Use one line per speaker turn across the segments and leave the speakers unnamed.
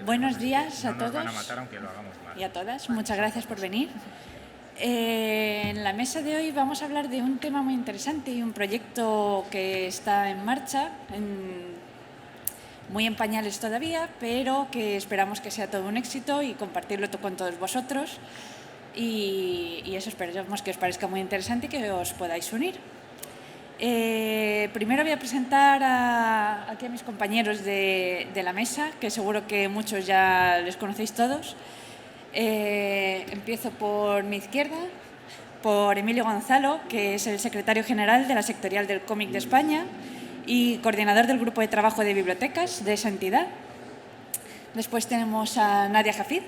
Buenos días a
No nos
todos
van a matar aunque lo hagamos mal.
y a todas. Muchas gracias por venir. En la mesa de hoy vamos a hablar de un tema muy interesante y un proyecto que está en marcha, muy en pañales todavía, pero que esperamos que sea todo un éxito y compartirlo con todos vosotros. Y eso, esperamos que os parezca muy interesante y que os podáis unir. Primero voy a presentar aquí a mis compañeros de la mesa, que seguro que muchos ya les conocéis todos. Empiezo por mi izquierda, por Emilio Gonzalo, que es el secretario general de la Sectorial del Cómic de España y coordinador del Grupo de Trabajo de Bibliotecas de esa entidad. Después tenemos a Nadia Jafid,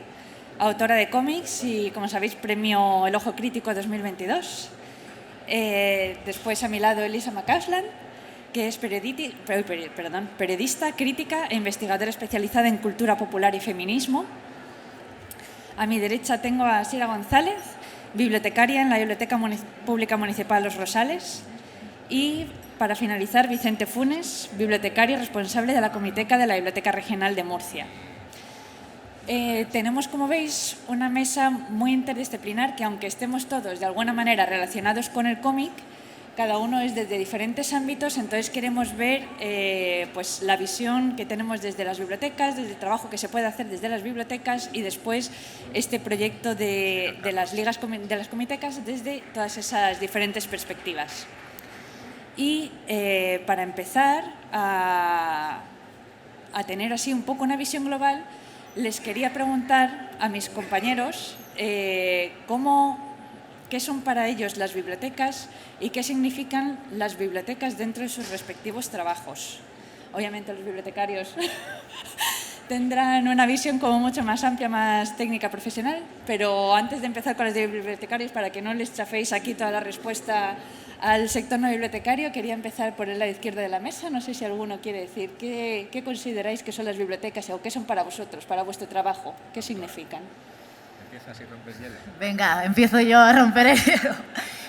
autora de cómics y, como sabéis, premio El Ojo Crítico 2022. Después a mi lado Elisa McCausland, que es periodista, crítica e investigadora especializada en cultura popular y feminismo. A mi derecha tengo a Sira González, bibliotecaria en la Biblioteca Pública Municipal Los Rosales. Y, para finalizar, Vicente Funes, bibliotecario responsable de la Comiteca de la Biblioteca Regional de Murcia. Tenemos, como veis, una mesa muy interdisciplinar que, aunque estemos todos de alguna manera relacionados con el cómic, cada uno es desde diferentes ámbitos, entonces queremos ver pues la visión que tenemos desde las bibliotecas, desde el trabajo que se puede hacer desde las bibliotecas y después este proyecto de las ligas de las comitecas desde todas esas diferentes perspectivas. Y para empezar a tener así un poco una visión global, les quería preguntar a mis compañeros qué son para ellos las bibliotecas y qué significan las bibliotecas dentro de sus respectivos trabajos. Obviamente los bibliotecarios tendrán una visión como mucho más amplia, más técnica, profesional, pero antes de empezar con los de bibliotecarios, para que no les chaféis aquí toda la respuesta al sector no bibliotecario, quería empezar por el lado izquierdo de la mesa. No sé si alguno quiere decir qué consideráis que son las bibliotecas o qué son para vosotros, para vuestro trabajo, qué significan.
Empiezas y rompes hielo.
Venga, empiezo yo a romper el hielo.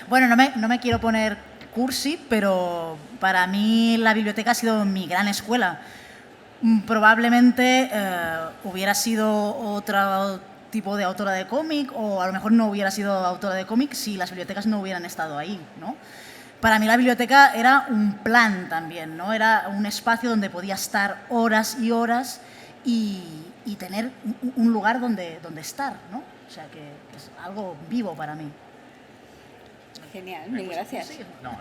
Bueno, no me quiero poner cursi, pero para mí la biblioteca ha sido mi gran escuela. Probablemente hubiera sido otro tipo de autora de cómic o a lo mejor no hubiera sido autora de cómic si las bibliotecas no hubieran estado ahí, ¿no? Para mí la biblioteca era un plan también, ¿no? Era un espacio donde podía estar horas y horas y tener un lugar donde estar, ¿no? O sea, que es algo vivo para mí.
Genial, mil gracias.
No.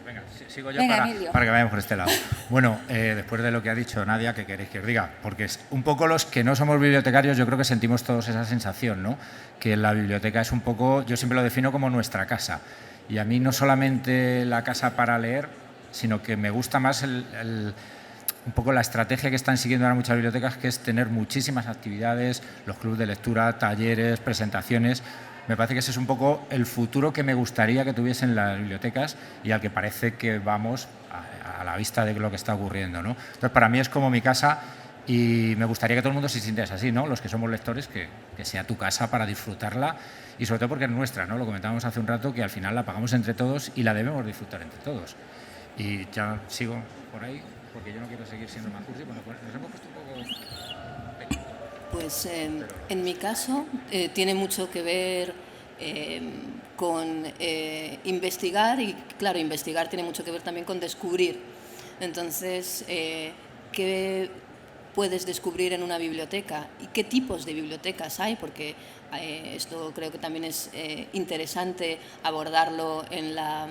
Venga, sigo yo.
Venga,
para que vayamos por este lado. Bueno, después de lo que ha dicho Nadia, ¿qué queréis que os diga? Porque es un poco los que no somos bibliotecarios, yo creo que sentimos todos esa sensación, ¿no? Que la biblioteca es un poco, yo siempre lo defino como nuestra casa. Y a mí no solamente la casa para leer, sino que me gusta más un poco la estrategia que están siguiendo ahora muchas bibliotecas, que es tener muchísimas actividades, los clubes de lectura, talleres, presentaciones. Me parece que ese es un poco el futuro que me gustaría que tuviesen las bibliotecas y al que parece que vamos a la vista de lo que está ocurriendo, ¿no? Entonces, para mí es como mi casa y me gustaría que todo el mundo se sintiese así, ¿no? Los que somos lectores, que sea tu casa para disfrutarla y sobre todo porque es nuestra, ¿no? Lo comentábamos hace un rato, que al final la pagamos entre todos y la debemos disfrutar entre todos. Y ya sigo por ahí, porque yo no quiero seguir siendo más cursi, bueno, pues nos hemos puesto un poco...
Pues en mi caso tiene mucho que ver con investigar y, claro, investigar tiene mucho que ver también con descubrir. Entonces, ¿qué puedes descubrir en una biblioteca y qué tipos de bibliotecas hay? Porque esto creo que también es interesante abordarlo en la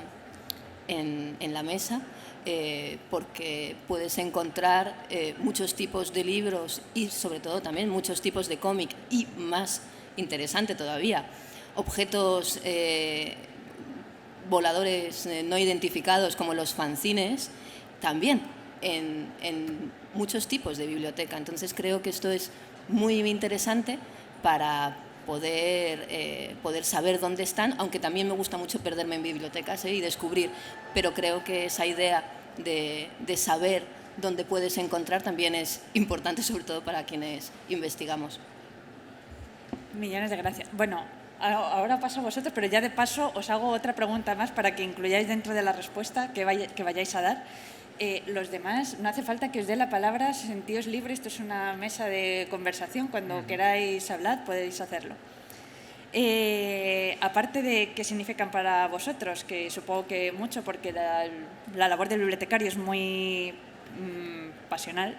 mesa. Porque puedes encontrar muchos tipos de libros y sobre todo también muchos tipos de cómic y, más interesante todavía, objetos voladores no identificados como los fanzines, también en muchos tipos de biblioteca. Entonces creo que esto es muy interesante para poder saber dónde están, aunque también me gusta mucho perderme en bibliotecas y descubrir, pero creo que esa idea de saber dónde puedes encontrar también es importante, sobre todo para quienes investigamos.
Millones de gracias. Bueno, ahora paso a vosotros, pero ya de paso os hago otra pregunta más para que incluyáis dentro de la respuesta que vayáis a dar. Los demás, no hace falta que os dé la palabra, sentíos libres, esto es una mesa de conversación, cuando queráis hablar podéis hacerlo. Aparte de qué significan para vosotros, que supongo que mucho, porque la labor del bibliotecario es muy pasional,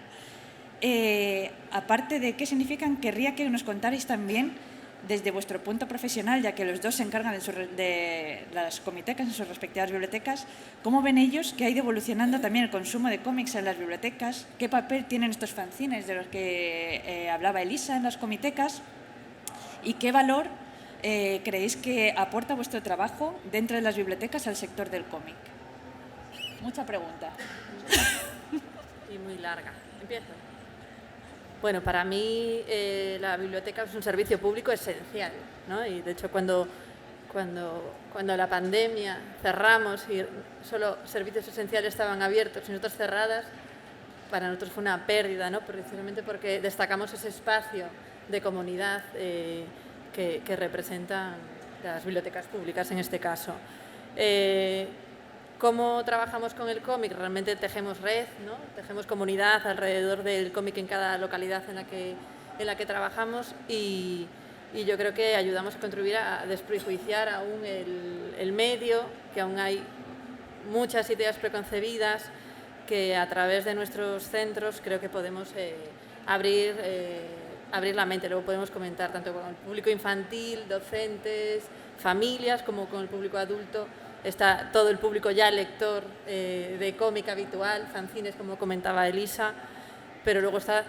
aparte de qué significan, querría que nos contarais también desde vuestro punto profesional, ya que los dos se encargan de las comitecas en sus respectivas bibliotecas, ¿cómo ven ellos que ha ido evolucionando también el consumo de cómics en las bibliotecas? ¿Qué papel tienen estos fanzines de los que hablaba Elisa en las comitecas? ¿Y qué valor creéis que aporta vuestro trabajo dentro de las bibliotecas al sector del cómic? Mucha pregunta.
Y muy larga. Empiezo. Bueno, para mí la biblioteca es un servicio público esencial, ¿no? Y de hecho cuando la pandemia cerramos y solo servicios esenciales estaban abiertos y nosotros cerradas, para nosotros fue una pérdida, ¿no? Precisamente porque destacamos ese espacio de comunidad que representan las bibliotecas públicas en este caso. ¿Cómo trabajamos con el cómic? Realmente tejemos red, ¿no? Tejemos comunidad alrededor del cómic en cada localidad en la que trabajamos y yo creo que ayudamos a contribuir a desprejuiciar aún el medio, que aún hay muchas ideas preconcebidas que a través de nuestros centros creo que podemos abrir la mente. Luego podemos comentar tanto con el público infantil, docentes, familias, como con el público adulto. Está todo el público ya lector de cómic habitual, fanzines, como comentaba Elisa, pero luego está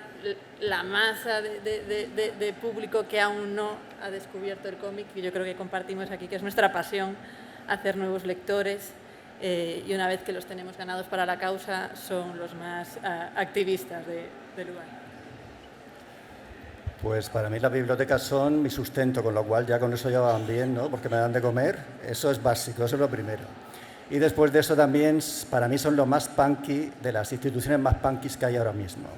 la masa de público que aún no ha descubierto el cómic, y yo creo que compartimos aquí, que es nuestra pasión, hacer nuevos lectores, y una vez que los tenemos ganados para la causa, son los más activistas del lugar.
Pues para mí las bibliotecas son mi sustento, con lo cual ya con eso ya van bien, ¿no? Porque me dan de comer, eso es básico, eso es lo primero. Y después de eso también, para mí son lo más punky, de las instituciones más punkis que hay ahora mismo.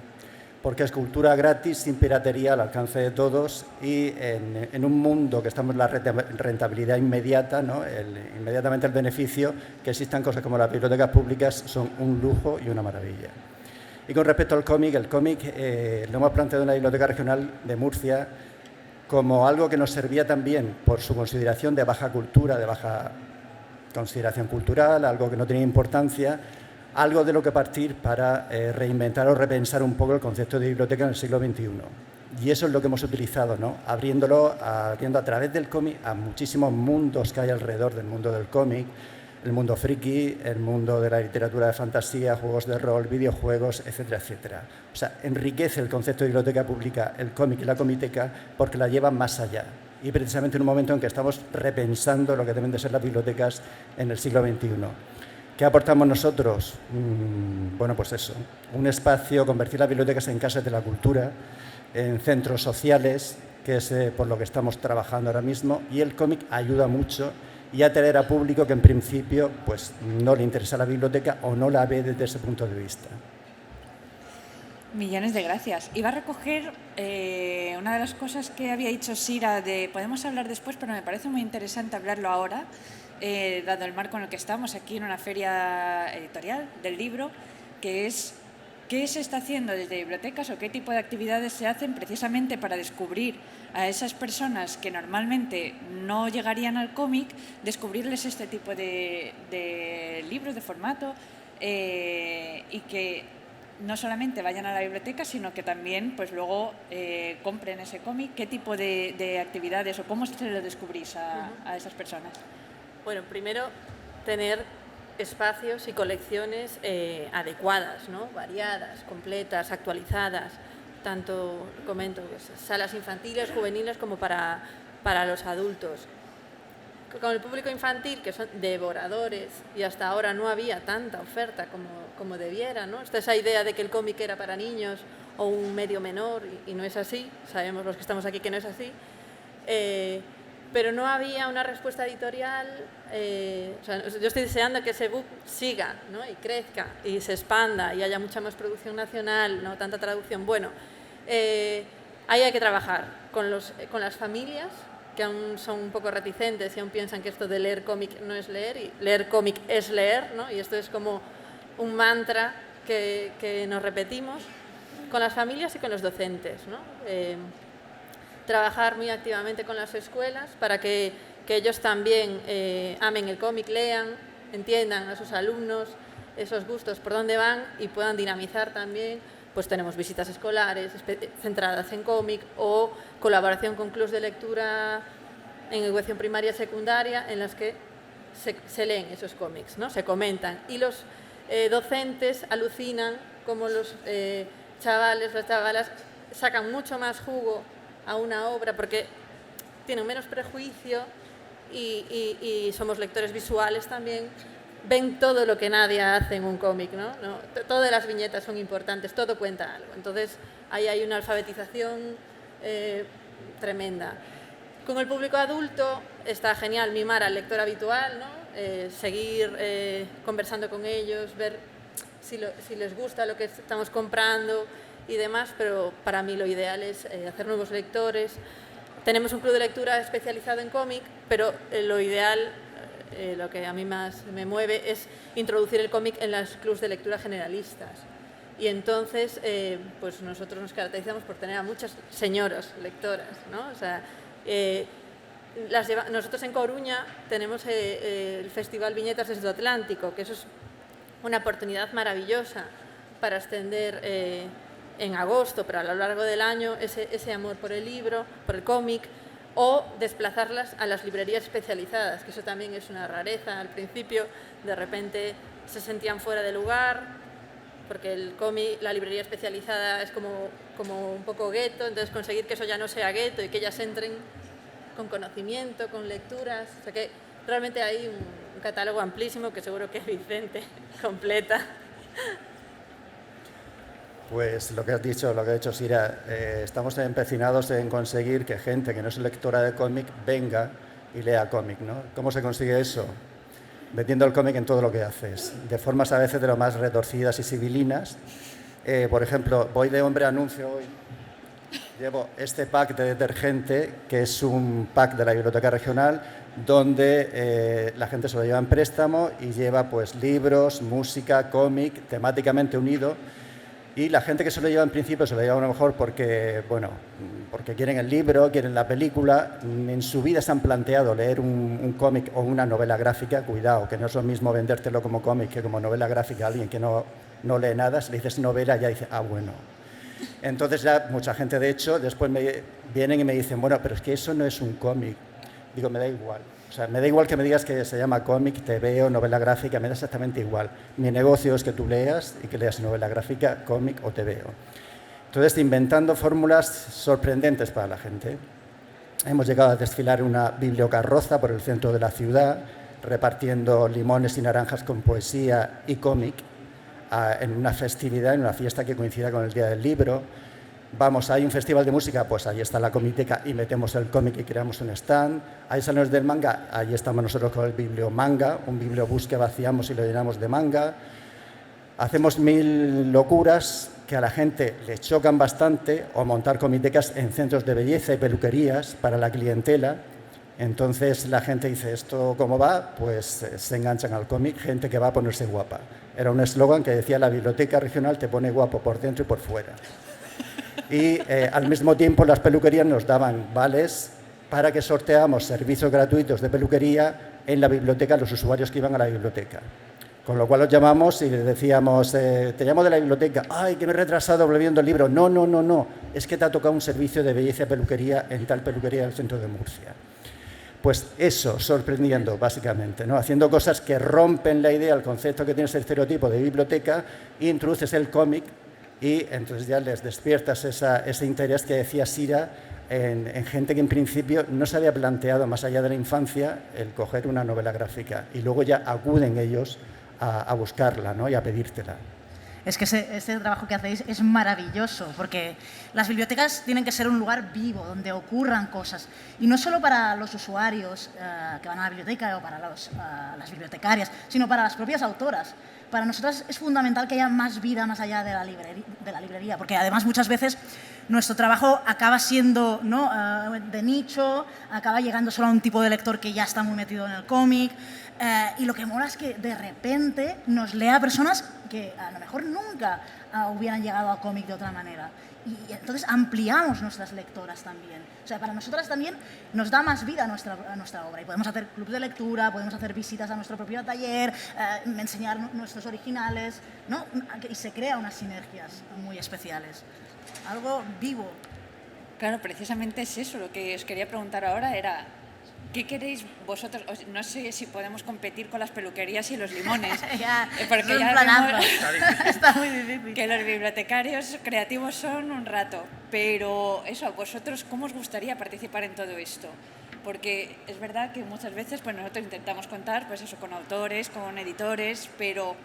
Porque es cultura gratis, sin piratería, al alcance de todos, y en un mundo que estamos en la rentabilidad inmediata, ¿no? Inmediatamente el beneficio, que existan cosas como las bibliotecas públicas son un lujo y una maravilla. Y con respecto al cómic, el cómic lo hemos planteado en la Biblioteca Regional de Murcia como algo que nos servía también por su consideración de baja cultura, de baja consideración cultural, algo que no tenía importancia, algo de lo que partir para reinventar o repensar un poco el concepto de biblioteca en el siglo XXI. Y eso es lo que hemos utilizado, ¿no? Abriendo a través del cómic a muchísimos mundos que hay alrededor del mundo del cómic, el mundo friki, el mundo de la literatura de fantasía, juegos de rol, videojuegos, etcétera, etcétera. O sea, enriquece el concepto de biblioteca pública, el cómic y la comiteca, porque la llevan más allá. Y precisamente en un momento en que estamos repensando lo que deben de ser las bibliotecas en el siglo XXI. ¿Qué aportamos nosotros? Bueno, pues eso, un espacio, convertir las bibliotecas en casas de la cultura, en centros sociales, que es por lo que estamos trabajando ahora mismo, y el cómic ayuda mucho y atraer a público que en principio pues, no le interesa la biblioteca o no la ve desde ese punto de vista.
Millones de gracias. Iba a recoger una de las cosas que había dicho Sira, podemos hablar después, pero me parece muy interesante hablarlo ahora, dado el marco en el que estamos aquí en una feria editorial del libro, que es qué se está haciendo desde bibliotecas o qué tipo de actividades se hacen precisamente para descubrir a esas personas que normalmente no llegarían al cómic, descubrirles este tipo de libros, de formato, y que no solamente vayan a la biblioteca, sino que también pues luego compren ese cómic. ¿Qué tipo de actividades o cómo se lo descubrís a esas personas?
Bueno, primero tener espacios y colecciones adecuadas, ¿no? Variadas, completas, actualizadas, tanto, comento, pues, salas infantiles, juveniles, como para los adultos. Con el público infantil, que son devoradores, y hasta ahora no había tanta oferta como debiera, ¿no? Esa idea de que el cómic era para niños o un medio menor, y no es así, sabemos los que estamos aquí que no es así, pero no había una respuesta editorial. O sea, yo estoy deseando que ese book siga, ¿no? Y crezca y se expanda y haya mucha más producción nacional, no tanta traducción. Bueno, ahí hay que trabajar con las familias, que aún son un poco reticentes y aún piensan que esto de leer cómic no es leer, y leer cómic es leer, ¿no? Y esto es como un mantra que nos repetimos con las familias y con los docentes, ¿no? Trabajar muy activamente con las escuelas para que ellos también amen el cómic, lean, entiendan a sus alumnos esos gustos por dónde van y puedan dinamizar también. Pues tenemos visitas escolares centradas en cómic o colaboración con clubs de lectura en educación primaria y secundaria en las que se leen esos cómics, ¿no? Se comentan y los docentes alucinan como los chavales, las chavalas sacan mucho más jugo a una obra porque tienen menos prejuicio y somos lectores visuales también, ven todo lo que Nadia hace en un cómic, ¿no? Todas las viñetas son importantes, todo cuenta algo. Entonces, ahí hay una alfabetización tremenda. Con el público adulto está genial mimar al lector habitual, ¿no? Seguir conversando con ellos, ver si les gusta lo que estamos comprando y demás, pero para mí lo ideal es hacer nuevos lectores. Tenemos un club de lectura especializado en cómic, pero lo ideal, lo que a mí más me mueve es introducir el cómic en los clubs de lectura generalistas. Y entonces, pues nosotros nos caracterizamos por tener a muchas señoras lectoras, ¿no? O sea, nosotros en Coruña tenemos el Festival Viñetas desde el Atlántico, que eso es una oportunidad maravillosa para extender en agosto, pero a lo largo del año, ese amor por el libro, por el cómic, o desplazarlas a las librerías especializadas, que eso también es una rareza. Al principio, de repente, se sentían fuera de lugar, porque el cómic, la librería especializada es como un poco gueto, entonces conseguir que eso ya no sea gueto y que ellas entren con conocimiento, con lecturas. O sea que realmente hay un catálogo amplísimo que seguro que Vicente completa.
Pues lo que has dicho, lo que ha dicho Sira, estamos empecinados en conseguir que gente que no es lectora de cómic venga y lea cómic, ¿no? ¿Cómo se consigue eso? Metiendo el cómic en todo lo que haces, de formas a veces de lo más retorcidas y civilinas. Por ejemplo, voy de hombre anuncio hoy, llevo este pack de detergente, que es un pack de la Biblioteca Regional, donde la gente se lo lleva en préstamo y lleva pues libros, música, cómic, temáticamente unido. Y la gente que se lo lleva en principio se lo lleva a lo mejor porque, bueno, porque quieren el libro, quieren la película. En su vida se han planteado leer un cómic o una novela gráfica. Cuidado, que no es lo mismo vendértelo como cómic que como novela gráfica a alguien que no lee nada. Si le dices novela ya dice, ah, bueno. Entonces ya mucha gente, de hecho, después vienen y me dicen, bueno, pero es que eso no es un cómic. Digo, me da igual. O sea, me da igual que me digas que se llama cómic, TV o novela gráfica, me da exactamente igual. Mi negocio es que tú leas y que leas novela gráfica, cómic o TV. Entonces, inventando fórmulas sorprendentes para la gente. Hemos llegado a desfilar una bibliocarroza por el centro de la ciudad, repartiendo limones y naranjas con poesía y cómic en una festividad, en una fiesta que coincida con el Día del Libro. Vamos, hay un festival de música, pues ahí está la comiteca y metemos el cómic y creamos un stand. Hay salones del manga, ahí estamos nosotros con el bibliomanga, un bibliobús que vaciamos y lo llenamos de manga. Hacemos 1000 locuras que a la gente le chocan bastante, o montar comitecas en centros de belleza y peluquerías para la clientela. Entonces la gente dice, ¿esto cómo va? Pues se enganchan al cómic, gente que va a ponerse guapa. Era un eslogan que decía, la Biblioteca Regional te pone guapo por dentro y por fuera. Y al mismo tiempo las peluquerías nos daban vales para que sorteáramos servicios gratuitos de peluquería en la biblioteca a los usuarios que iban a la biblioteca. Con lo cual los llamamos y les decíamos, te llamo de la biblioteca, ay, que me he retrasado volviendo el libro. No, no, no, no, es que te ha tocado un servicio de belleza y peluquería en tal peluquería del centro de Murcia. Pues eso, sorprendiendo básicamente, ¿no? Haciendo cosas que rompen la idea, el concepto que tienes el estereotipo de biblioteca, e introduces el cómic y entonces ya les despiertas ese interés que decía Sira en gente que en principio no se había planteado más allá de la infancia el coger una novela gráfica y luego ya acuden ellos a buscarla, ¿no? Y a pedírtela.
Es que ese trabajo que hacéis es maravilloso, porque las bibliotecas tienen que ser un lugar vivo, donde ocurran cosas. Y no solo para los usuarios que van a la biblioteca o para las bibliotecarias, sino para las propias autoras. Para nosotras es fundamental que haya más vida más allá de la librería, porque además muchas veces nuestro trabajo acaba siendo, ¿no?, de nicho, acaba llegando solo a un tipo de lector que ya está muy metido en el cómic. Y lo que mola es que de repente nos lea personas que a lo mejor nunca hubieran llegado a cómic de otra manera. Y entonces ampliamos nuestras lectoras también. O sea, para nosotras también nos da más vida a nuestra obra. Y podemos hacer clubs de lectura, podemos hacer visitas a nuestro propio taller, enseñar nuestros originales, ¿no? Y se crean unas sinergias muy especiales. Algo vivo.
Claro, precisamente es eso. Lo que os quería preguntar ahora era, ¿qué queréis vosotros? No sé si podemos competir con las peluquerías y los limones. Porque
es un
ya
planazo.
vemos
Está muy difícil.
que los bibliotecarios creativos son un rato. Pero eso, ¿a vosotros cómo os gustaría participar en todo esto? Porque es verdad que muchas veces pues nosotros intentamos contar pues eso, con autores, con editores, pero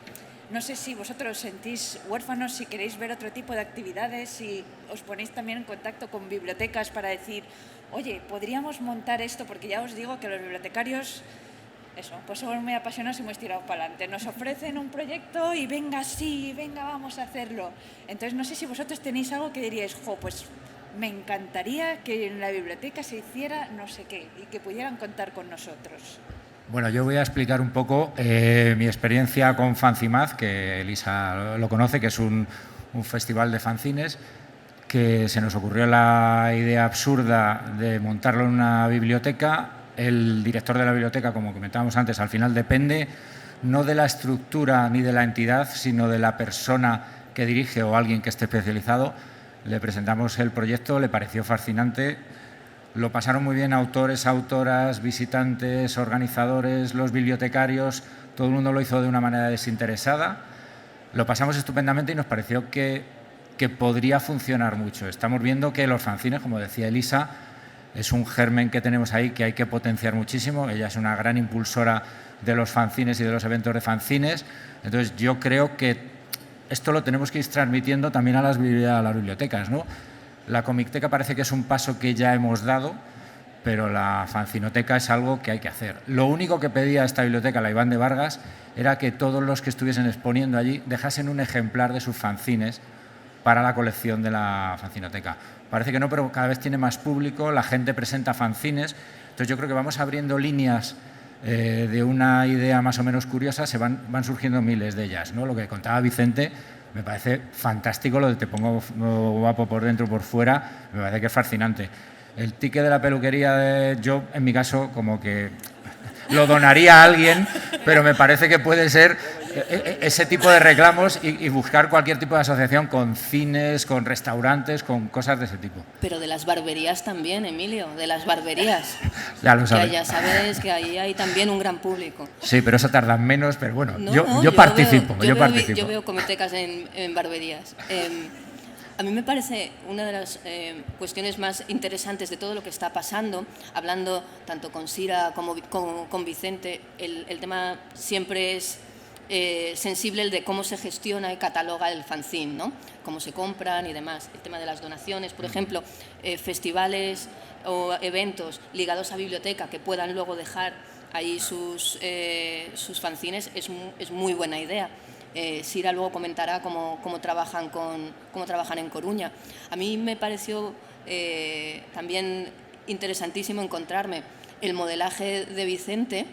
no sé si vosotros os sentís huérfanos, si queréis ver otro tipo de actividades, si os ponéis también en contacto con bibliotecas para decir, oye, podríamos montar esto, porque ya os digo que los bibliotecarios, eso, pues somos muy apasionados y muy estirados para adelante. Nos ofrecen un proyecto y venga, sí, venga, vamos a hacerlo. Entonces, no sé si vosotros tenéis algo que diríais, pues me encantaría que en la biblioteca se hiciera no sé qué y que pudieran contar con nosotros.
Bueno, yo voy a explicar un poco mi experiencia con Fancimaz, que Elisa lo conoce, que es un festival de fanzines, que se nos ocurrió la idea absurda de montarlo en una biblioteca. El director de la biblioteca, como comentábamos antes, al final depende no de la estructura ni de la entidad, sino de la persona que dirige o alguien que esté especializado. Le presentamos el proyecto, le pareció fascinante. Lo pasaron muy bien autores, autoras, visitantes, organizadores, los bibliotecarios. Todo el mundo lo hizo de una manera desinteresada. Lo pasamos estupendamente y nos pareció que podría funcionar mucho. Estamos viendo que los fanzines, como decía Elisa, es un germen que tenemos ahí que hay que potenciar muchísimo. Ella es una gran impulsora de los fanzines y de los eventos de fanzines. Entonces, yo creo que esto lo tenemos que ir transmitiendo también a las bibliotecas, ¿no? La comicteca parece que es un paso que ya hemos dado, pero la fanzinoteca es algo que hay que hacer. Lo único que pedía esta biblioteca, la Iván de Vargas, era que todos los que estuviesen exponiendo allí dejasen un ejemplar de sus fanzines para la colección de la fanzinoteca. Parece que no, pero cada vez tiene más público, la gente presenta fanzines, entonces yo creo que vamos abriendo líneas de una idea más o menos curiosa, van surgiendo miles de ellas, ¿no? Lo que contaba Vicente me parece fantástico, lo de te pongo guapo por dentro y por fuera, me parece que es fascinante. El ticket de la peluquería, yo en mi caso como que lo donaría a alguien, pero me parece que puede ser ese tipo de reclamos y buscar cualquier tipo de asociación con cines, con restaurantes, con cosas de ese tipo.
Pero de las barberías también, Emilio, de las barberías.
Ya lo sabes.
Que ya sabes que ahí hay también un gran público.
Sí, pero eso tarda menos, pero bueno,
No,
yo participo.
Yo veo comitecas en barberías. A mí me parece una de las cuestiones más interesantes de todo lo que está pasando, hablando tanto con Sira como con Vicente, el tema siempre es sensible, el de cómo se gestiona y cataloga el fanzine, ¿no? Cómo se compran y demás. El tema de las donaciones, por ejemplo, festivales o eventos ligados a biblioteca que puedan luego dejar ahí sus fanzines es muy buena idea. Sira luego comentará cómo trabajan en Coruña. A mí me pareció también interesantísimo encontrarme el modelaje de Vicente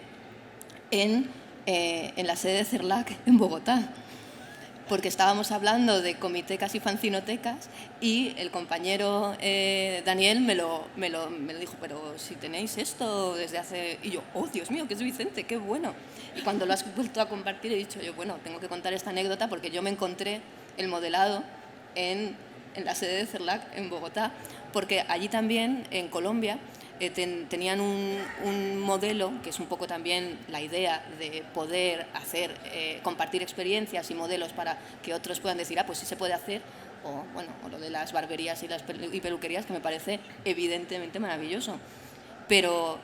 en la sede de CERLAC en Bogotá, porque estábamos hablando de comitecas y fanzinotecas y el compañero Daniel me lo dijo, pero si tenéis esto desde hace... Y yo, oh, Dios mío, que es Vicente, qué bueno. Y cuando lo has vuelto a compartir he dicho yo, bueno, tengo que contar esta anécdota porque yo me encontré el modelado en la sede de CERLAC en Bogotá, porque allí también, en Colombia, tenían un modelo, que es un poco también la idea de poder hacer, compartir experiencias y modelos para que otros puedan decir, pues sí se puede hacer, o lo de las barberías y peluquerías, que me parece evidentemente maravilloso. Pero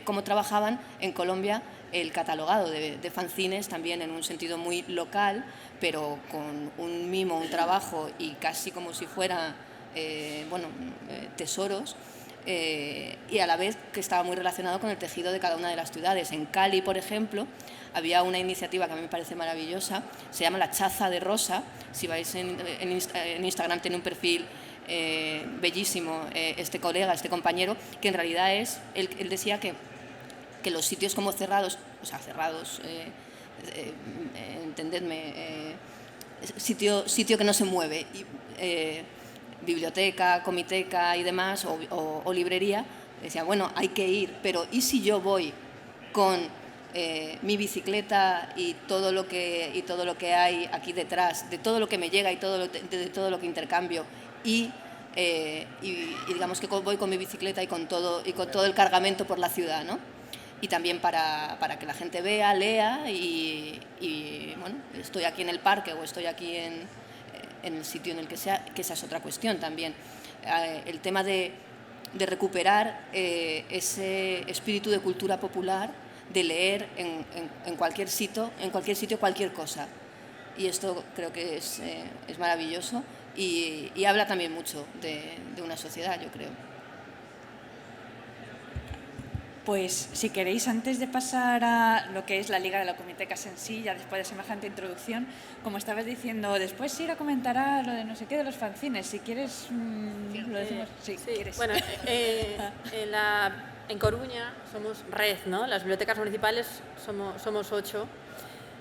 cómo trabajaban en Colombia el catalogado de fanzines también en un sentido muy local, pero con un mimo, un trabajo y casi como si fuera tesoros, y a la vez que estaba muy relacionado con el tejido de cada una de las ciudades. En Cali, por ejemplo, había una iniciativa que a mí me parece maravillosa, se llama La Chaza de Rosa. Si vais en Instagram, tiene un perfil bellísimo este compañero, que en realidad él decía que los sitios como cerrados o sea, cerrados, entendedme, sitio que no se mueve, biblioteca, comiteca y demás, o librería, decía, bueno, hay que ir, pero ¿y si yo voy con mi bicicleta y todo lo que hay aquí detrás, de todo lo que me llega y de todo lo que intercambio, y digamos que voy con mi bicicleta y con todo el cargamento por la ciudad, ¿no? Y también para que la gente vea, lea y bueno, estoy aquí en el parque o estoy aquí en el sitio en el que sea, que esa es otra cuestión también. El tema de recuperar ese espíritu de cultura popular, de leer en cualquier sitio cualquier cosa. Y esto creo que es maravilloso y habla también mucho de una sociedad, yo creo.
Pues si queréis, antes de pasar a lo que es la Liga de la Comitecas en sí, ya después de semejante introducción, como estabas diciendo, después ir a comentar a lo de no sé qué de los fanzines. Si quieres, lo decimos. Sí, quieres.
Bueno, en Coruña somos red, ¿no? Las bibliotecas municipales somos 8.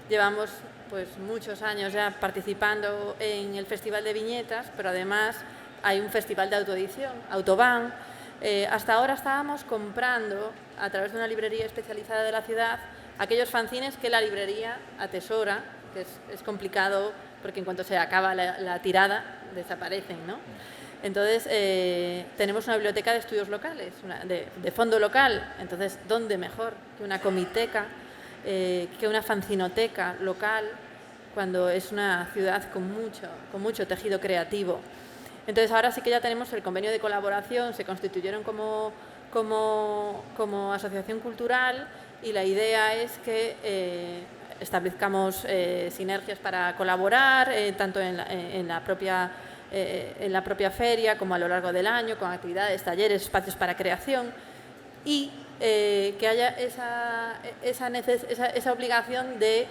Llevamos pues muchos años ya participando en el Festival de Viñetas, pero además hay un festival de autoedición, Autobahn. Hasta ahora estábamos comprando a través de una librería especializada de la ciudad aquellos fanzines que la librería atesora, que es complicado porque en cuanto se acaba la tirada desaparecen, ¿no? Entonces tenemos una biblioteca de estudios locales, de fondo local. Entonces, ¿dónde mejor que una comiteca, que una fanzinoteca local, cuando es una ciudad con mucho tejido creativo? Entonces ahora sí que ya tenemos el convenio de colaboración, se constituyeron como asociación cultural y la idea es que establezcamos sinergias para colaborar, tanto en la propia feria como a lo largo del año, con actividades, talleres, espacios para creación y que haya esa obligación de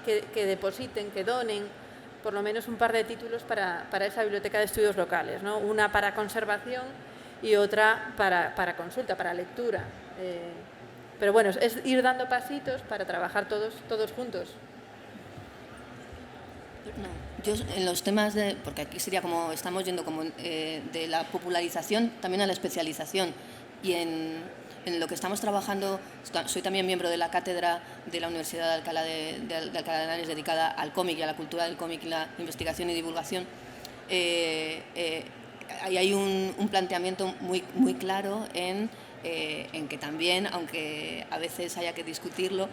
que depositen, que donen por lo menos un par de títulos para esa biblioteca de estudios locales, ¿no? Una para conservación y otra para consulta, para lectura. Pero bueno, es ir dando pasitos para trabajar todos juntos.
No, yo en los temas porque aquí sería como, estamos yendo como de la popularización también a la especialización y en lo que estamos trabajando, soy también miembro de la cátedra de la Universidad de Alcalá de Alcalá de Henares dedicada al cómic y a la cultura del cómic y la investigación y divulgación. Ahí hay un planteamiento muy claro en que también, aunque a veces haya que discutirlo,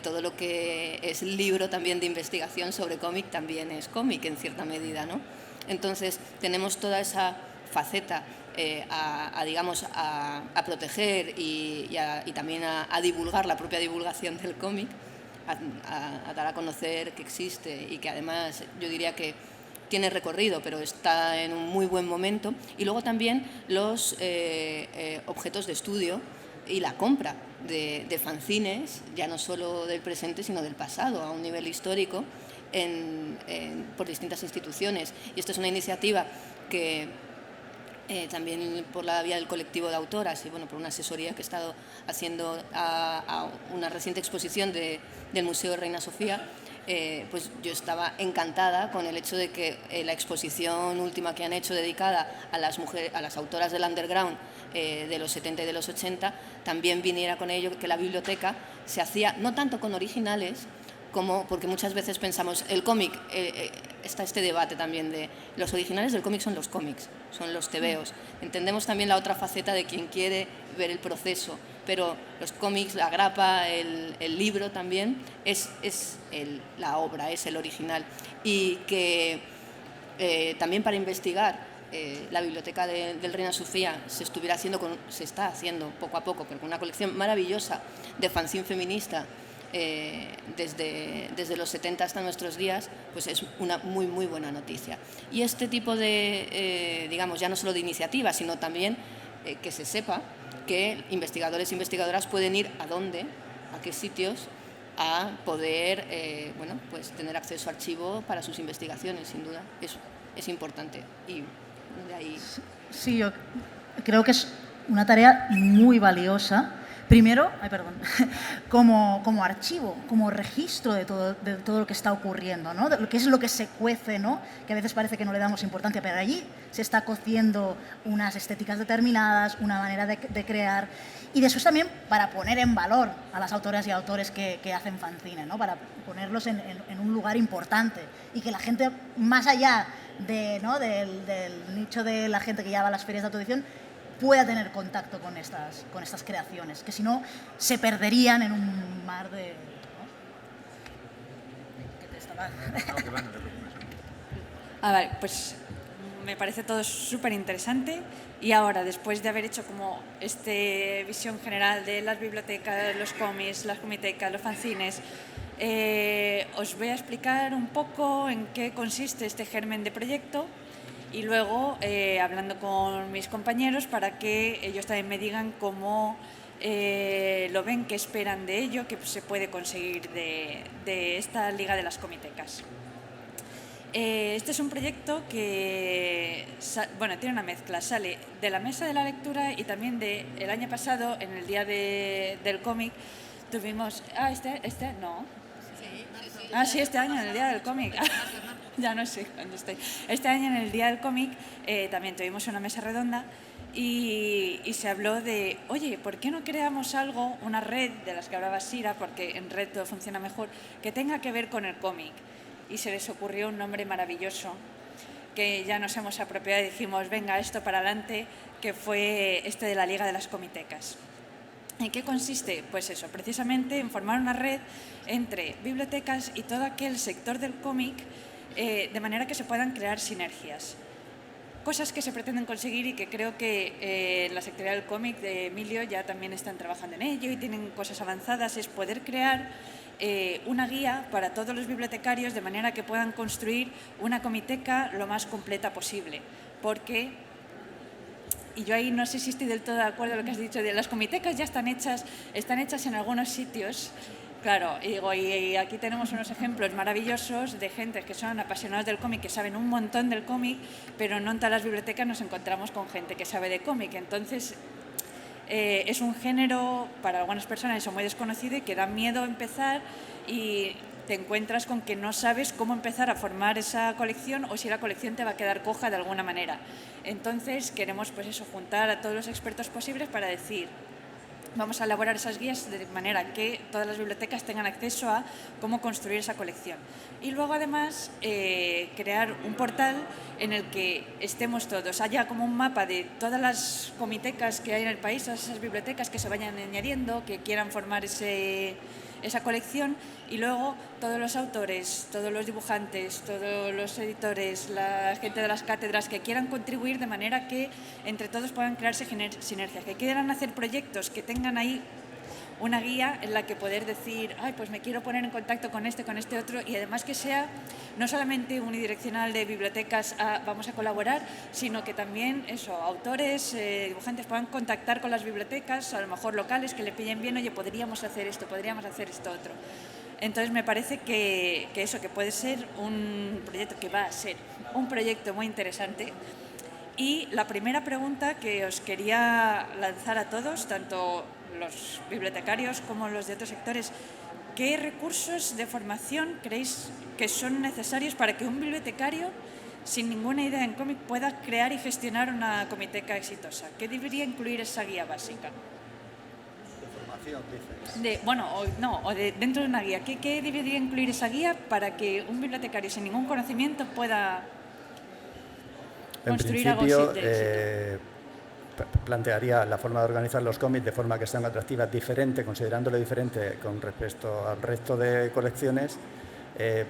todo lo que es libro también de investigación sobre cómic también es cómic en cierta medida, ¿no? Entonces tenemos toda esa faceta a proteger y también a divulgar la propia divulgación del cómic, a dar a conocer que existe y que además yo diría que tiene recorrido, pero está en un muy buen momento. Y luego también los objetos de estudio y la compra de fanzines, ya no solo del presente, sino del pasado, a un nivel histórico, por distintas instituciones. Y esto es una iniciativa que también por la vía del colectivo de autoras y bueno, por una asesoría que he estado haciendo a una reciente exposición del Museo de Reina Sofía, pues yo estaba encantada con el hecho de que la exposición última que han hecho dedicada a las autoras del underground de los 70 y de los 80 también viniera con ello, que la biblioteca se hacía no tanto con originales, porque muchas veces pensamos, el cómic, está este debate también de los originales del cómic son los cómics, son los tebeos. Entendemos también la otra faceta de quien quiere ver el proceso, pero los cómics, la grapa, el libro también es la obra, es el original. Y que también para investigar la biblioteca del Reina Sofía se está haciendo poco a poco, con una colección maravillosa de fanzine feminista, desde los 70 hasta nuestros días, pues es una muy buena noticia. Y este tipo de, digamos, ya no solo de iniciativas, sino también que se sepa que investigadores e investigadoras pueden ir a qué sitios, a poder bueno, pues tener acceso a archivo para sus investigaciones, sin duda. Es importante. Y de ahí...
Sí, yo creo que es una tarea muy valiosa, Primero, como archivo, como registro de todo lo que está ocurriendo, ¿no? De lo que es lo que se cuece, ¿no? Que a veces parece que no le damos importancia, pero allí se está cociendo unas estéticas determinadas, una manera de crear, y después también para poner en valor a las autoras y autores que hacen fanzine, ¿no? Para ponerlos en un lugar importante y que la gente, más allá del nicho de la gente que ya va a las ferias de autoedición, pueda tener contacto con estas creaciones, que si no se perderían en un mar de...
Vale, pues me parece todo súper interesante y ahora, después de haber hecho como esta visión general de las bibliotecas, los cómics, las comitecas, los fanzines, os voy a explicar un poco en qué consiste este germen de proyecto y luego hablando con mis compañeros para que ellos también me digan cómo lo ven, qué esperan de ello, qué se puede conseguir de esta Liga de las Comitecas. Este es un proyecto que tiene una mezcla, sale de la mesa de la lectura y también del año pasado, en el día del cómic, tuvimos... este año, en el día del cómic. Ya no sé cuándo estoy. Este año, en el día del cómic, también tuvimos una mesa redonda y se habló de, oye, ¿por qué no creamos algo, una red de las que hablaba Sira, porque en red todo funciona mejor, que tenga que ver con el cómic? Y se les ocurrió un nombre maravilloso que ya nos hemos apropiado y dijimos, venga, esto para adelante, que fue este de la Liga de las Comitecas. ¿En qué consiste? Pues eso, precisamente en formar una red entre bibliotecas y todo aquel sector del cómic, de manera que se puedan crear sinergias. Cosas que se pretenden conseguir y que creo que en la sectorial del cómic de Emilio ya también están trabajando en ello y tienen cosas avanzadas, es poder crear una guía para todos los bibliotecarios de manera que puedan construir una comiteca lo más completa posible. Porque, y yo ahí no sé si estoy del todo de acuerdo con lo que has dicho, de las comitecas ya están hechas en algunos sitios. Claro, y aquí tenemos unos ejemplos maravillosos de gente que son apasionados del cómic, que saben un montón del cómic, pero no en todas las bibliotecas nos encontramos con gente que sabe de cómic. Entonces, es un género para algunas personas eso muy desconocido y que da miedo empezar y te encuentras con que no sabes cómo empezar a formar esa colección o si la colección te va a quedar coja de alguna manera. Entonces, queremos pues eso, juntar a todos los expertos posibles para decir... Vamos a elaborar esas guías de manera que todas las bibliotecas tengan acceso a cómo construir esa colección. Y luego, además, crear un portal en el que estemos todos. Haya como un mapa de todas las comitecas que hay en el país, todas esas bibliotecas que se vayan añadiendo, que quieran formar esa colección, y luego todos los autores, todos los dibujantes, todos los editores, la gente de las cátedras que quieran contribuir de manera que entre todos puedan crearse sinergias, que quieran hacer proyectos, que tengan ahí una guía en la que poder decir, ay, pues me quiero poner en contacto con este otro, y además que sea no solamente unidireccional de bibliotecas vamos a colaborar, sino que también autores, dibujantes puedan contactar con las bibliotecas, a lo mejor locales, que le pillen bien, oye, podríamos hacer esto otro. Entonces me parece que puede ser un proyecto, que va a ser un proyecto muy interesante. Y la primera pregunta que os quería lanzar a todos, tanto los bibliotecarios como los de otros sectores, ¿qué recursos de formación creéis que son necesarios para que un bibliotecario sin ninguna idea en cómic pueda crear y gestionar una comiteca exitosa? ¿Qué debería incluir esa guía básica?
De formación, dices.
Dentro de una guía. ¿Qué debería incluir esa guía para que un bibliotecario sin ningún conocimiento pueda construir algo exitoso?
Plantearía la forma de organizar los cómics de forma que sean atractivas diferente, considerándolo diferente con respecto al resto de colecciones,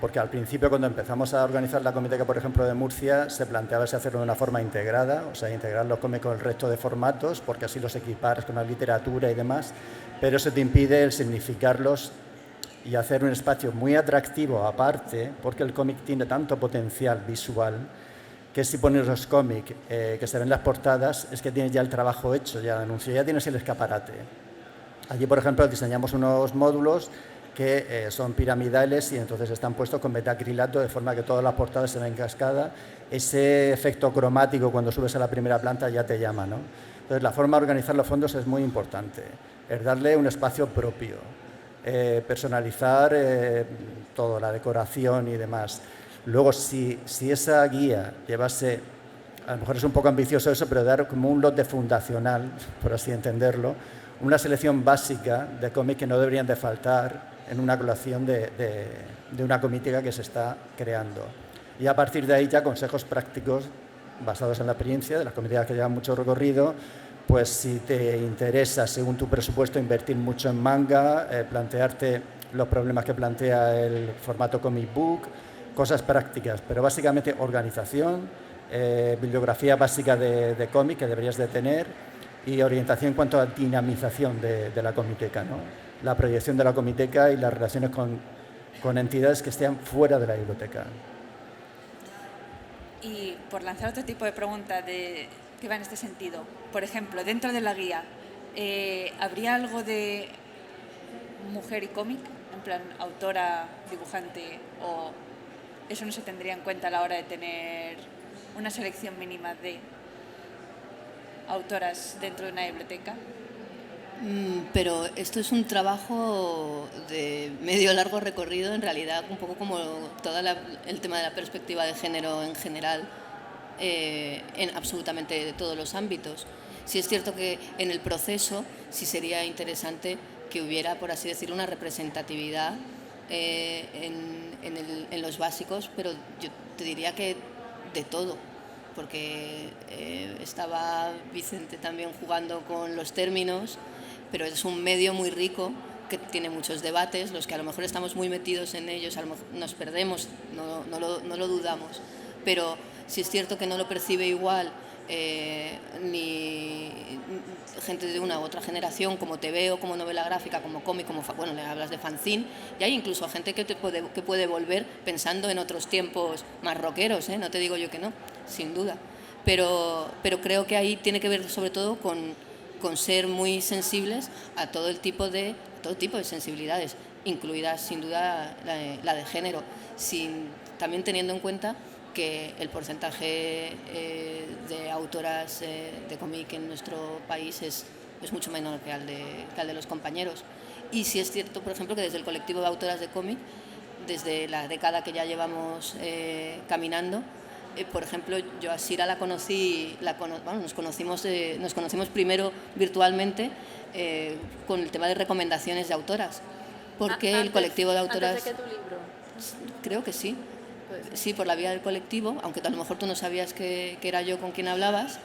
porque al principio, cuando empezamos a organizar la comiteca, por ejemplo, de Murcia, se planteaba hacerlo de una forma integrada, o sea, integrar los cómics con el resto de formatos, porque así los equiparas con la literatura y demás, pero eso te impide el significarlos y hacer un espacio muy atractivo aparte, porque el cómic tiene tanto potencial visual que si pones los cómics que se ven las portadas, es que tienes ya el trabajo hecho, ya el anuncio, ya tienes el escaparate. Allí, por ejemplo, diseñamos unos módulos que son piramidales y entonces están puestos con metacrilato de forma que todas las portadas se ven en cascada. Ese efecto cromático cuando subes a la primera planta ya te llama, ¿no? Entonces, la forma de organizar los fondos es muy importante. es darle un espacio propio, personalizar todo, la decoración y demás. Luego, si esa guía llevase, a lo mejor es un poco ambicioso eso, pero dar como un lote fundacional, por así entenderlo, una selección básica de cómics que no deberían de faltar en una colección de una comitiva que se está creando. Y a partir de ahí ya consejos prácticos basados en la experiencia de las comitivas que llevan mucho recorrido, pues si te interesa, según tu presupuesto, invertir mucho en manga, plantearte los problemas que plantea el formato comic book, cosas prácticas, pero básicamente organización, bibliografía básica de cómic que deberías de tener y orientación en cuanto a dinamización de la comiteca, ¿no? La proyección de la comiteca y las relaciones con entidades que estén fuera de la biblioteca.
Y por lanzar otro tipo de pregunta que va en este sentido, por ejemplo, dentro de la guía, ¿habría algo de mujer y cómic? En plan, autora, dibujante, o eso no se tendría en cuenta a la hora de tener una selección mínima de autoras dentro de una biblioteca.
Pero esto es un trabajo de medio largo recorrido, en realidad, un poco como todo el tema de la perspectiva de género en general, en absolutamente todos los ámbitos. Sí es cierto que en el proceso sí sería interesante que hubiera, por así decirlo, una representatividad en los básicos, pero yo te diría que de todo, porque estaba Vicente también jugando con los términos, pero es un medio muy rico que tiene muchos debates, los que a lo mejor estamos muy metidos en ellos, a lo mejor nos perdemos, no lo dudamos, pero sí es cierto que no lo percibe igual ni gente de una u otra generación, como TVO, como novela gráfica, como cómic, como bueno, le hablas de fanzine, y hay incluso gente que puede volver pensando en otros tiempos más rockeros, no te digo yo que no, sin duda, pero creo que ahí tiene que ver sobre todo con ser muy sensibles a todo tipo de sensibilidades, incluidas sin duda la de género, también teniendo en cuenta que el porcentaje de autoras de cómic en nuestro país es mucho menor que al de los compañeros. Y sí es cierto, por ejemplo, que desde el colectivo de autoras de cómic, desde la década que ya llevamos caminando, por ejemplo, yo a Sira la conocí, nos conocimos primero virtualmente con el tema de recomendaciones de autoras, porque el colectivo de autoras...
¿Antes de que tu libro?
Creo que sí. Sí, por la vía del colectivo, aunque a lo mejor tú no sabías que era yo con quien hablabas,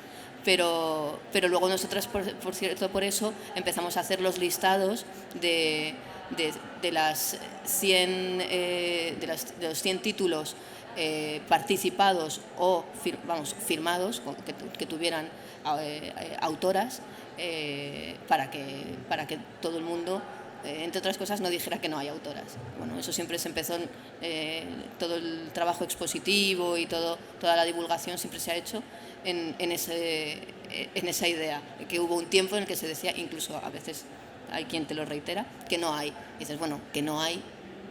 pero luego nosotras, por cierto, por eso empezamos a hacer los listados de los 100 títulos participados o firmados que tuvieran autoras para que todo el mundo, entre otras cosas, no dijera que no hay autoras. Bueno, eso siempre se empezó, todo el trabajo expositivo y toda la divulgación siempre se ha hecho en esa idea, que hubo un tiempo en el que se decía, incluso a veces hay quien te lo reitera, que no hay. Y dices, bueno, que no hay,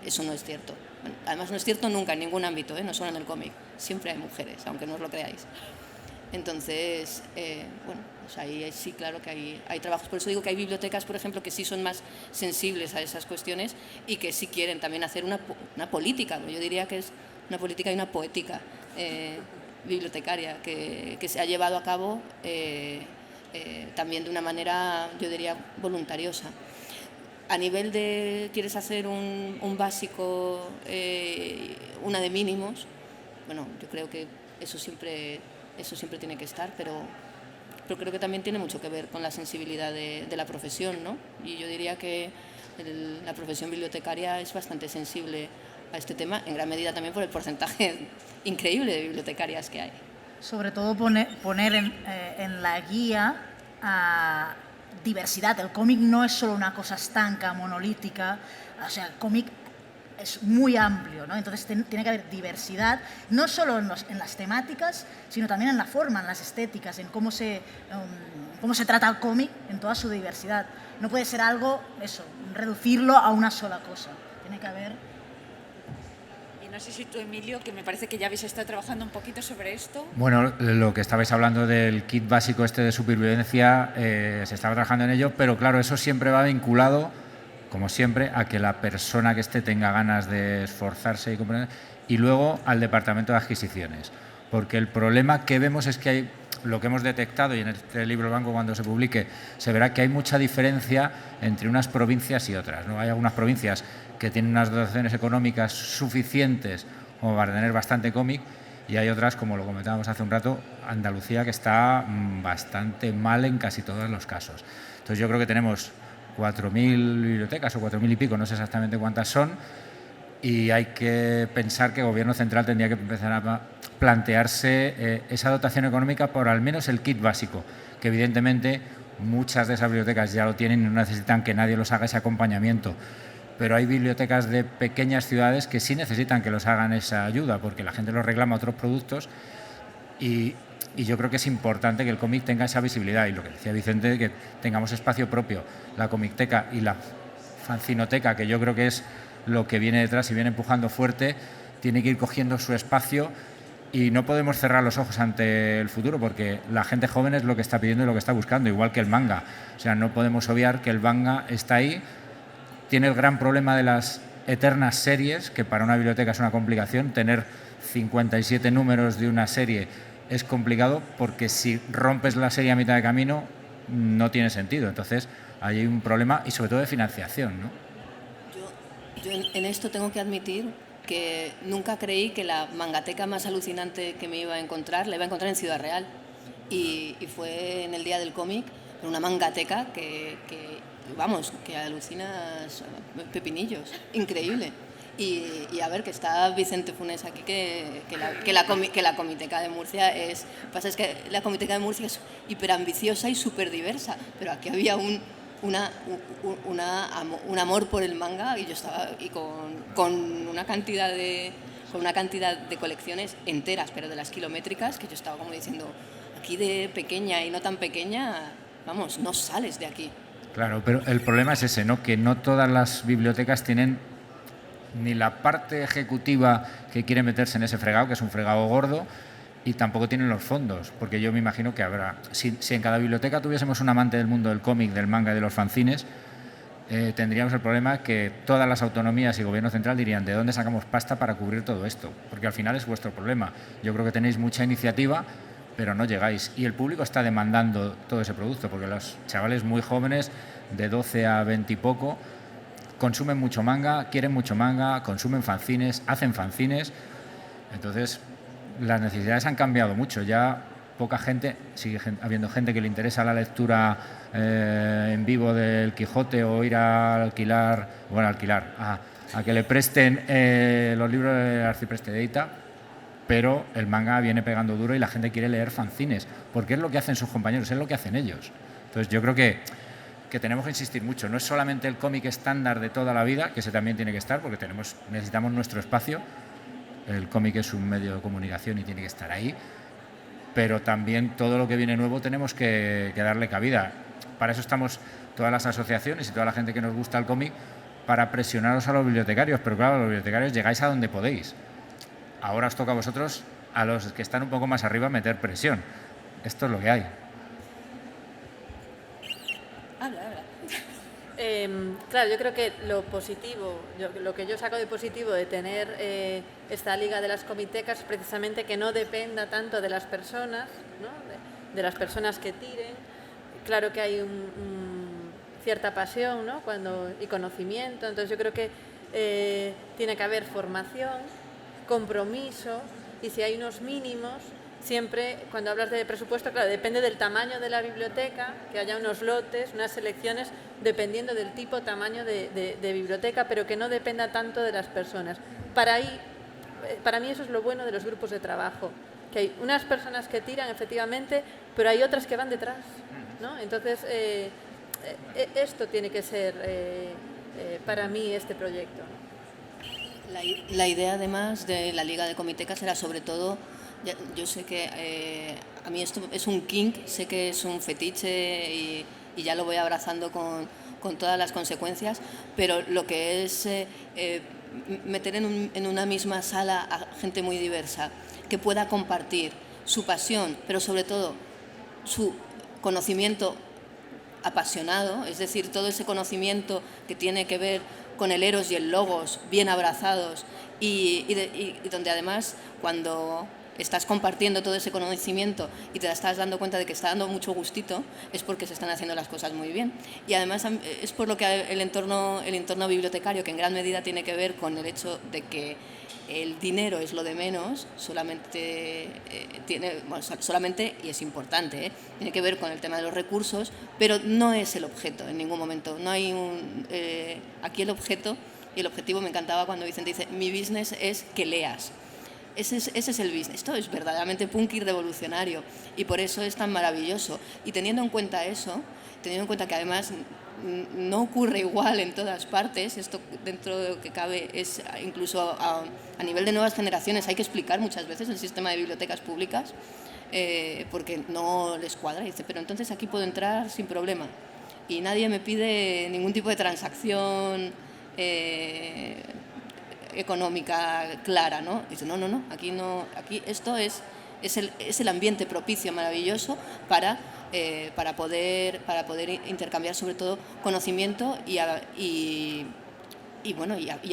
eso no es cierto. Bueno, además no es cierto nunca en ningún ámbito, no solo en el cómic, siempre hay mujeres, aunque no os lo creáis. Entonces, bueno, pues ahí sí, claro que hay trabajos. Por eso digo que hay bibliotecas, por ejemplo, que sí son más sensibles a esas cuestiones y que sí quieren también hacer una política. Yo diría que es una política y una poética bibliotecaria que se ha llevado a cabo también de una manera, yo diría, voluntariosa. A nivel de, ¿quieres hacer un básico, una de mínimos? Bueno, yo creo que eso siempre tiene que estar, pero creo que también tiene mucho que ver con la sensibilidad de la profesión, ¿no? Y yo diría que la profesión bibliotecaria es bastante sensible a este tema, en gran medida también por el porcentaje increíble de bibliotecarias que hay.
Sobre todo poner en la guía diversidad. El cómic no es solo una cosa estanca, monolítica, o sea, el cómic es muy amplio, ¿no? Entonces tiene que haber diversidad, no solo en las temáticas, sino también en la forma, en las estéticas, en cómo se trata el cómic en toda su diversidad. No puede ser algo, reducirlo a una sola cosa. Tiene que haber...
Y no sé si tú, Emilio, que me parece que ya habéis estado trabajando un poquito sobre esto.
Bueno, lo que estabais hablando del kit básico este de supervivencia, se estaba trabajando en ello, pero claro, eso siempre va vinculado, como siempre, a que la persona que esté tenga ganas de esforzarse y comprender, y luego al departamento de adquisiciones. Porque el problema que vemos es que hay, lo que hemos detectado, y en este libro blanco cuando se publique, se verá que hay mucha diferencia entre unas provincias y otras, ¿no? Hay algunas provincias que tienen unas dotaciones económicas suficientes como para tener bastante cómic, y hay otras, como lo comentábamos hace un rato, Andalucía, que está bastante mal en casi todos los casos. Entonces yo creo que tenemos 4.000 bibliotecas o 4.000 y pico, no sé exactamente cuántas son, y hay que pensar que el Gobierno central tendría que empezar a plantearse esa dotación económica por al menos el kit básico, que evidentemente muchas de esas bibliotecas ya lo tienen y no necesitan que nadie los haga ese acompañamiento. Pero hay bibliotecas de pequeñas ciudades que sí necesitan que los hagan esa ayuda, porque la gente los reclama otros productos y yo creo que es importante que el cómic tenga esa visibilidad. Y lo que decía Vicente, que tengamos espacio propio. La comicteca y la fanzinoteca, que yo creo que es lo que viene detrás y viene empujando fuerte, tiene que ir cogiendo su espacio y no podemos cerrar los ojos ante el futuro, porque la gente joven es lo que está pidiendo y lo que está buscando, igual que el manga. O sea, no podemos obviar que el manga está ahí. Tiene el gran problema de las eternas series, que para una biblioteca es una complicación. Tener 57 números de una serie es complicado, porque si rompes la serie a mitad de camino no tiene sentido. Entonces, ahí hay un problema, y sobre todo de financiación, ¿no?
Yo en esto tengo que admitir que nunca creí que la mangateca más alucinante que me iba a encontrar la iba a encontrar en Ciudad Real. Y fue en el Día del Cómic, una mangateca que vamos, que alucinas pepinillos, increíble. Y a ver, que está Vicente Funes aquí, que la Comiteca de Murcia es... Pasa es que la Comiteca de Murcia es hiperambiciosa y súper diversa, pero aquí había un amor por el manga, y yo estaba con una cantidad de colecciones enteras, pero de las kilométricas, que yo estaba como diciendo, aquí de pequeña y no tan pequeña, vamos, no sales de aquí.
Claro, pero el problema es ese, ¿no? Que no todas las bibliotecas tienen ni la parte ejecutiva que quiere meterse en ese fregado, que es un fregado gordo, y tampoco tienen los fondos, porque yo me imagino que habrá, si en cada biblioteca tuviésemos un amante del mundo del cómic, del manga y de los fanzines, tendríamos el problema que todas las autonomías y gobierno central dirían, ¿de dónde sacamos pasta para cubrir todo esto? Porque al final es vuestro problema. Yo creo que tenéis mucha iniciativa, pero no llegáis, y el público está demandando todo ese producto, porque los chavales muy jóvenes, de 12 a 20 y poco, consumen mucho manga, quieren mucho manga, consumen fanzines, hacen fanzines. Entonces, las necesidades han cambiado mucho. Ya poca gente, sigue habiendo gente que le interesa la lectura en vivo del Quijote, o ir a alquilar, a que le presten los libros del Arcipreste de Eita, pero el manga viene pegando duro y la gente quiere leer fanzines, porque es lo que hacen sus compañeros, es lo que hacen ellos. Entonces yo creo que tenemos que insistir mucho. No es solamente el cómic estándar de toda la vida, que ese también tiene que estar, porque necesitamos nuestro espacio. El cómic es un medio de comunicación y tiene que estar ahí, pero también todo lo que viene nuevo tenemos que darle cabida. Para eso estamos todas las asociaciones y toda la gente que nos gusta el cómic, para presionaros a los bibliotecarios, pero claro, los bibliotecarios llegáis a donde podéis. Ahora os toca a vosotros, a los que están un poco más arriba, meter presión. Esto es lo que hay.
Claro, yo creo que lo positivo, lo que yo saco de positivo de tener esta liga de las comitecas es precisamente que no dependa tanto de las personas, ¿no? de las personas que tiren. Claro que hay cierta pasión, ¿no? Y conocimiento, entonces yo creo que tiene que haber formación, compromiso, y si hay unos mínimos, siempre cuando hablas de presupuesto, claro, depende del tamaño de la biblioteca, que haya unos lotes, unas selecciones, dependiendo del tipo, tamaño de biblioteca, pero que no dependa tanto de las personas. Para mí eso es lo bueno de los grupos de trabajo, que hay unas personas que tiran efectivamente, pero hay otras que van detrás, ¿no? Entonces, esto tiene que ser para mí este proyecto.
La idea además de la Liga de Comitecas era sobre todo, yo sé que a mí esto es un kink, sé que es un fetiche y ya lo voy abrazando con todas las consecuencias, pero lo que es meter en una misma sala a gente muy diversa, que pueda compartir su pasión, pero sobre todo su conocimiento apasionado, es decir, todo ese conocimiento que tiene que ver con el eros y el logos bien abrazados y donde además cuando estás compartiendo todo ese conocimiento y te estás dando cuenta de que está dando mucho gustito, es porque se están haciendo las cosas muy bien. Y además es por lo que el entorno bibliotecario, que en gran medida tiene que ver con el hecho de que el dinero es lo de menos, solamente, y es importante, tiene que ver con el tema de los recursos, pero no es el objeto en ningún momento. No hay aquí el objeto y el objetivo, me encantaba cuando Vicente dice, mi business es que leas. Ese es el business. Esto es verdaderamente punk y revolucionario y por eso es tan maravilloso. Y teniendo en cuenta eso, teniendo en cuenta que además no ocurre igual en todas partes, esto dentro de lo que cabe es incluso a nivel de nuevas generaciones, hay que explicar muchas veces el sistema de bibliotecas públicas porque no les cuadra. Y dice, pero entonces aquí puedo entrar sin problema y nadie me pide ningún tipo de transacción económica clara, ¿no? Dice, no, aquí esto es el ambiente propicio, maravilloso para poder intercambiar sobre todo conocimiento y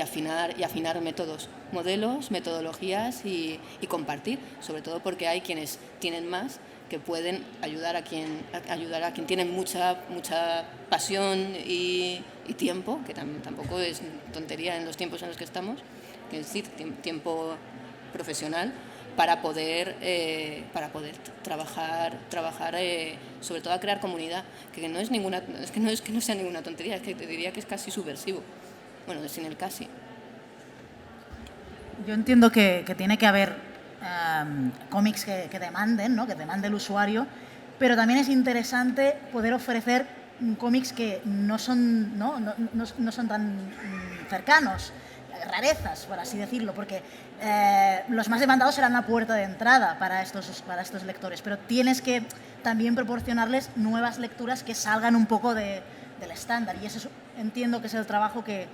afinar métodos, modelos, metodologías y compartir, sobre todo porque hay quienes tienen más que pueden ayudar a quien tiene mucha pasión y tiempo, que tampoco es tontería en los tiempos en los que estamos, es decir, tiempo profesional para poder trabajar sobre todo a crear comunidad, que no es que no sea ninguna tontería, es que te diría que es casi subversivo, bueno, sin el casi.
Yo entiendo que tiene que haber cómics que demanden, ¿no? Que demande el usuario, pero también es interesante poder ofrecer cómics que no son tan cercanos, rarezas, por así decirlo, porque los más demandados serán la puerta de entrada para estos lectores, pero tienes que también proporcionarles nuevas lecturas que salgan un poco del estándar, y eso entiendo que es el trabajo que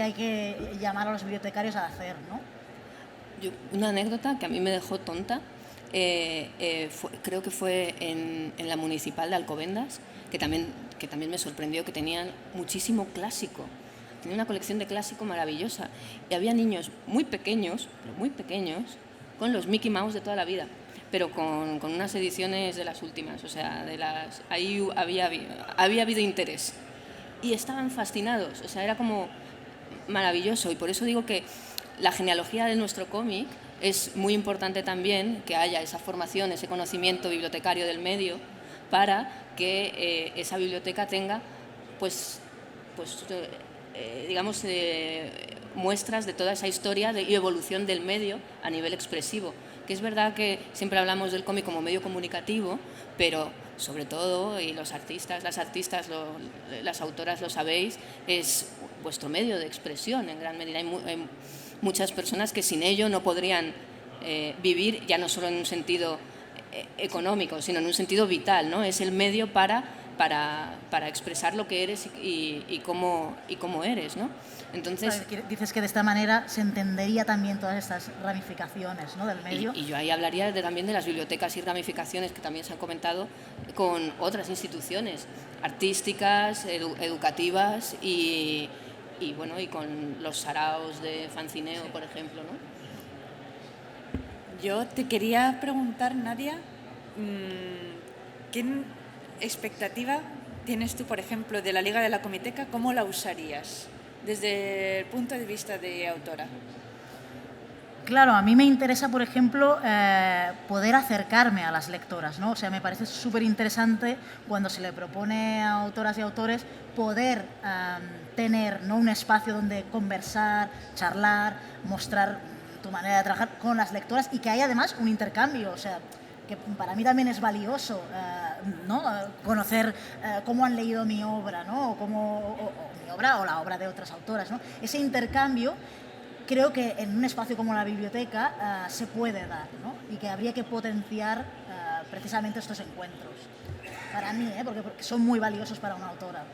hay que llamar a los bibliotecarios a hacer, ¿no?
Una anécdota que a mí me dejó tonta, creo que fue en la Municipal de Alcobendas, que también me sorprendió, que tenían muchísimo clásico. Tenía una colección de clásico maravillosa y había niños muy pequeños, con los Mickey Mouse de toda la vida, pero con unas ediciones de las últimas, o sea, ahí había habido interés y estaban fascinados, o sea, era como maravilloso, y por eso digo que la genealogía de nuestro cómic es muy importante también, que haya esa formación, ese conocimiento bibliotecario del medio para que esa biblioteca tenga digamos, muestras de toda esa historia y evolución del medio a nivel expresivo. Que es verdad que siempre hablamos del cómic como medio comunicativo, pero sobre todo, y los artistas, las autoras lo sabéis, es vuestro medio de expresión en gran medida. Hay muchas personas que sin ello no podrían vivir, ya no solo en un sentido económico, sino en un sentido vital, ¿no? Es el medio para expresar lo que eres y cómo eres, ¿no? Entonces,
dices que de esta manera se entendería también todas estas ramificaciones, ¿no? Del medio.
Y yo ahí hablaría también de las bibliotecas y ramificaciones que también se han comentado con otras instituciones artísticas, educativas y con los saraos de fancineo, por ejemplo, ¿no?
Yo te quería preguntar, Nadia, ¿qué expectativa tienes tú, por ejemplo, de la Liga de la Comiteca? ¿Cómo la usarías desde el punto de vista de autora?
Claro, a mí me interesa, por ejemplo, poder acercarme a las lectoras, ¿no? O sea, me parece súper interesante cuando se le propone a autoras y autores poder tener, ¿no?, un espacio donde conversar, charlar, mostrar tu manera de trabajar con las lectoras y que haya además un intercambio, o sea, que para mí también es valioso, ¿no?, conocer cómo han leído mi obra, ¿no?, o mi obra o la obra de otras autoras, ¿no? Ese intercambio creo que en un espacio como la biblioteca se puede dar, ¿no? Y que habría que potenciar precisamente estos encuentros. Para mí, porque son muy valiosos para una autora.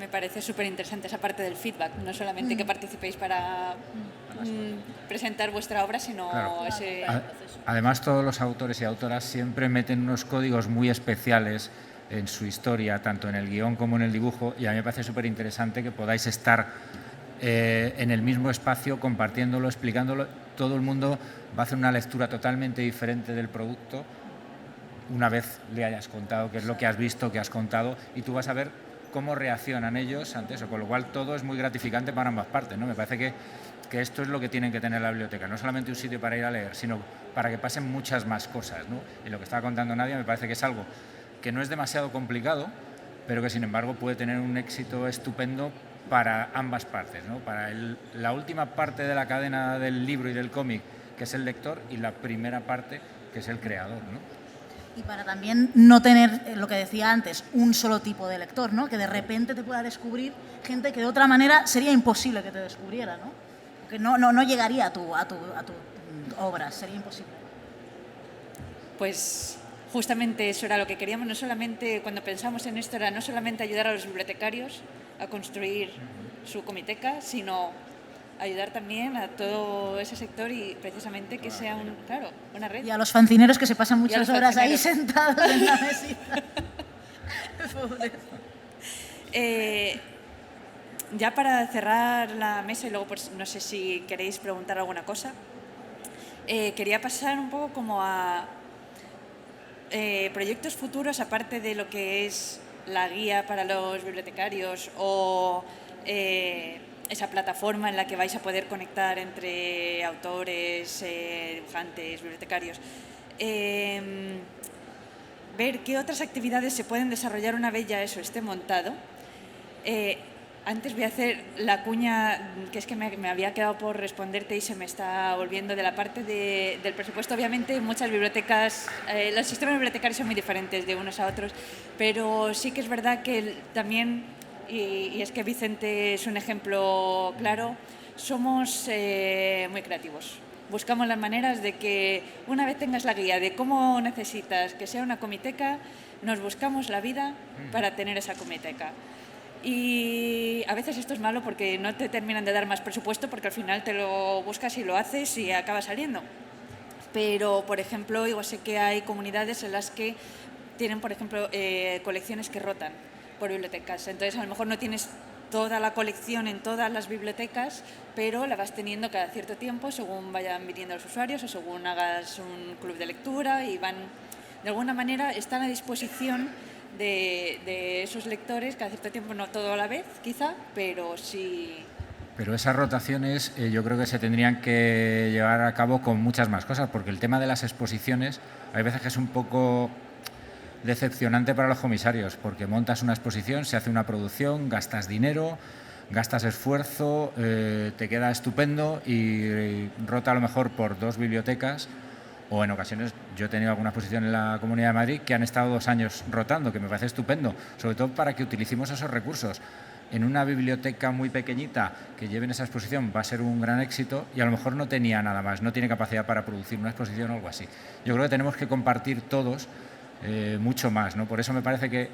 Me parece súper interesante esa parte del feedback, no solamente que participéis para presentar vuestra obra, sino
Claro.
ese...
Además, todos los autores y autoras siempre meten unos códigos muy especiales en su historia, tanto en el guión como en el dibujo, y a mí me parece súper interesante que podáis estar en el mismo espacio, compartiéndolo, explicándolo. Todo el mundo va a hacer una lectura totalmente diferente del producto una vez le hayas contado qué es lo que has visto, que has contado, y tú vas a ver cómo reaccionan ellos ante eso, con lo cual todo es muy gratificante para ambas partes, ¿no? Me parece que esto es lo que tienen que tener la biblioteca, no solamente un sitio para ir a leer, sino para que pasen muchas más cosas, ¿no? Y lo que estaba contando Nadia me parece que es algo que no es demasiado complicado, pero que sin embargo puede tener un éxito estupendo para ambas partes, ¿no? Para la última parte de la cadena del libro y del cómic, que es el lector, y la primera parte, que es el creador, ¿no?
Y para también no tener, lo que decía antes, un solo tipo de lector, ¿no? Que de repente te pueda descubrir gente que de otra manera sería imposible que te descubriera, ¿no? Que no llegaría a tu obra, sería imposible.
Pues justamente eso era lo que queríamos, no solamente cuando pensamos en esto era no solamente ayudar a los bibliotecarios a construir su comiteca, sino ayudar también a todo ese sector y precisamente que sea una red.
Y a los fanzineros que se pasan
Y a
muchas
los
horas ahí
fanzineros.
sentados en la mesita. Pobres.
Ya para cerrar la mesa y luego pues, no sé si queréis preguntar alguna cosa, quería pasar un poco como a proyectos futuros, aparte de lo que es la guía para los bibliotecarios o esa plataforma en la que vais a poder conectar entre autores, dibujantes, bibliotecarios. Ver qué otras actividades se pueden desarrollar una vez ya eso esté montado. Antes voy a hacer la cuña, que es que me había quedado por responderte y se me está volviendo de la parte del presupuesto. Obviamente muchas bibliotecas, los sistemas bibliotecarios son muy diferentes de unos a otros, pero sí que es verdad que también, y es que Vicente es un ejemplo claro, somos muy creativos. Buscamos las maneras de que una vez tengas la guía de cómo necesitas que sea una comiteca, nos buscamos la vida para tener esa comiteca. Y a veces esto es malo porque no te terminan de dar más presupuesto porque al final te lo buscas y lo haces y acaba saliendo. Pero, por ejemplo, igual sé que hay comunidades en las que tienen, por ejemplo, colecciones que rotan por bibliotecas. Entonces, a lo mejor no tienes toda la colección en todas las bibliotecas, pero la vas teniendo cada cierto tiempo según vayan viniendo los usuarios o según hagas un club de lectura y van, de alguna manera, están a disposición de esos lectores cada cierto tiempo, no todo a la vez quizá, pero sí.
Pero esas rotaciones yo creo que se tendrían que llevar a cabo con muchas más cosas, porque el tema de las exposiciones hay veces que es un poco decepcionante para los comisarios, porque montas una exposición, se hace una producción, gastas dinero, gastas esfuerzo, te queda estupendo y rota a lo mejor por 2 bibliotecas, o en ocasiones yo he tenido alguna exposición en la Comunidad de Madrid que han estado 2 años rotando, que me parece estupendo, sobre todo para que utilicemos esos recursos. En una biblioteca muy pequeñita que lleven esa exposición va a ser un gran éxito y a lo mejor no tenía nada más, no tiene capacidad para producir una exposición o algo así. Yo creo que tenemos que compartir todos mucho más, ¿no? Por eso me parece que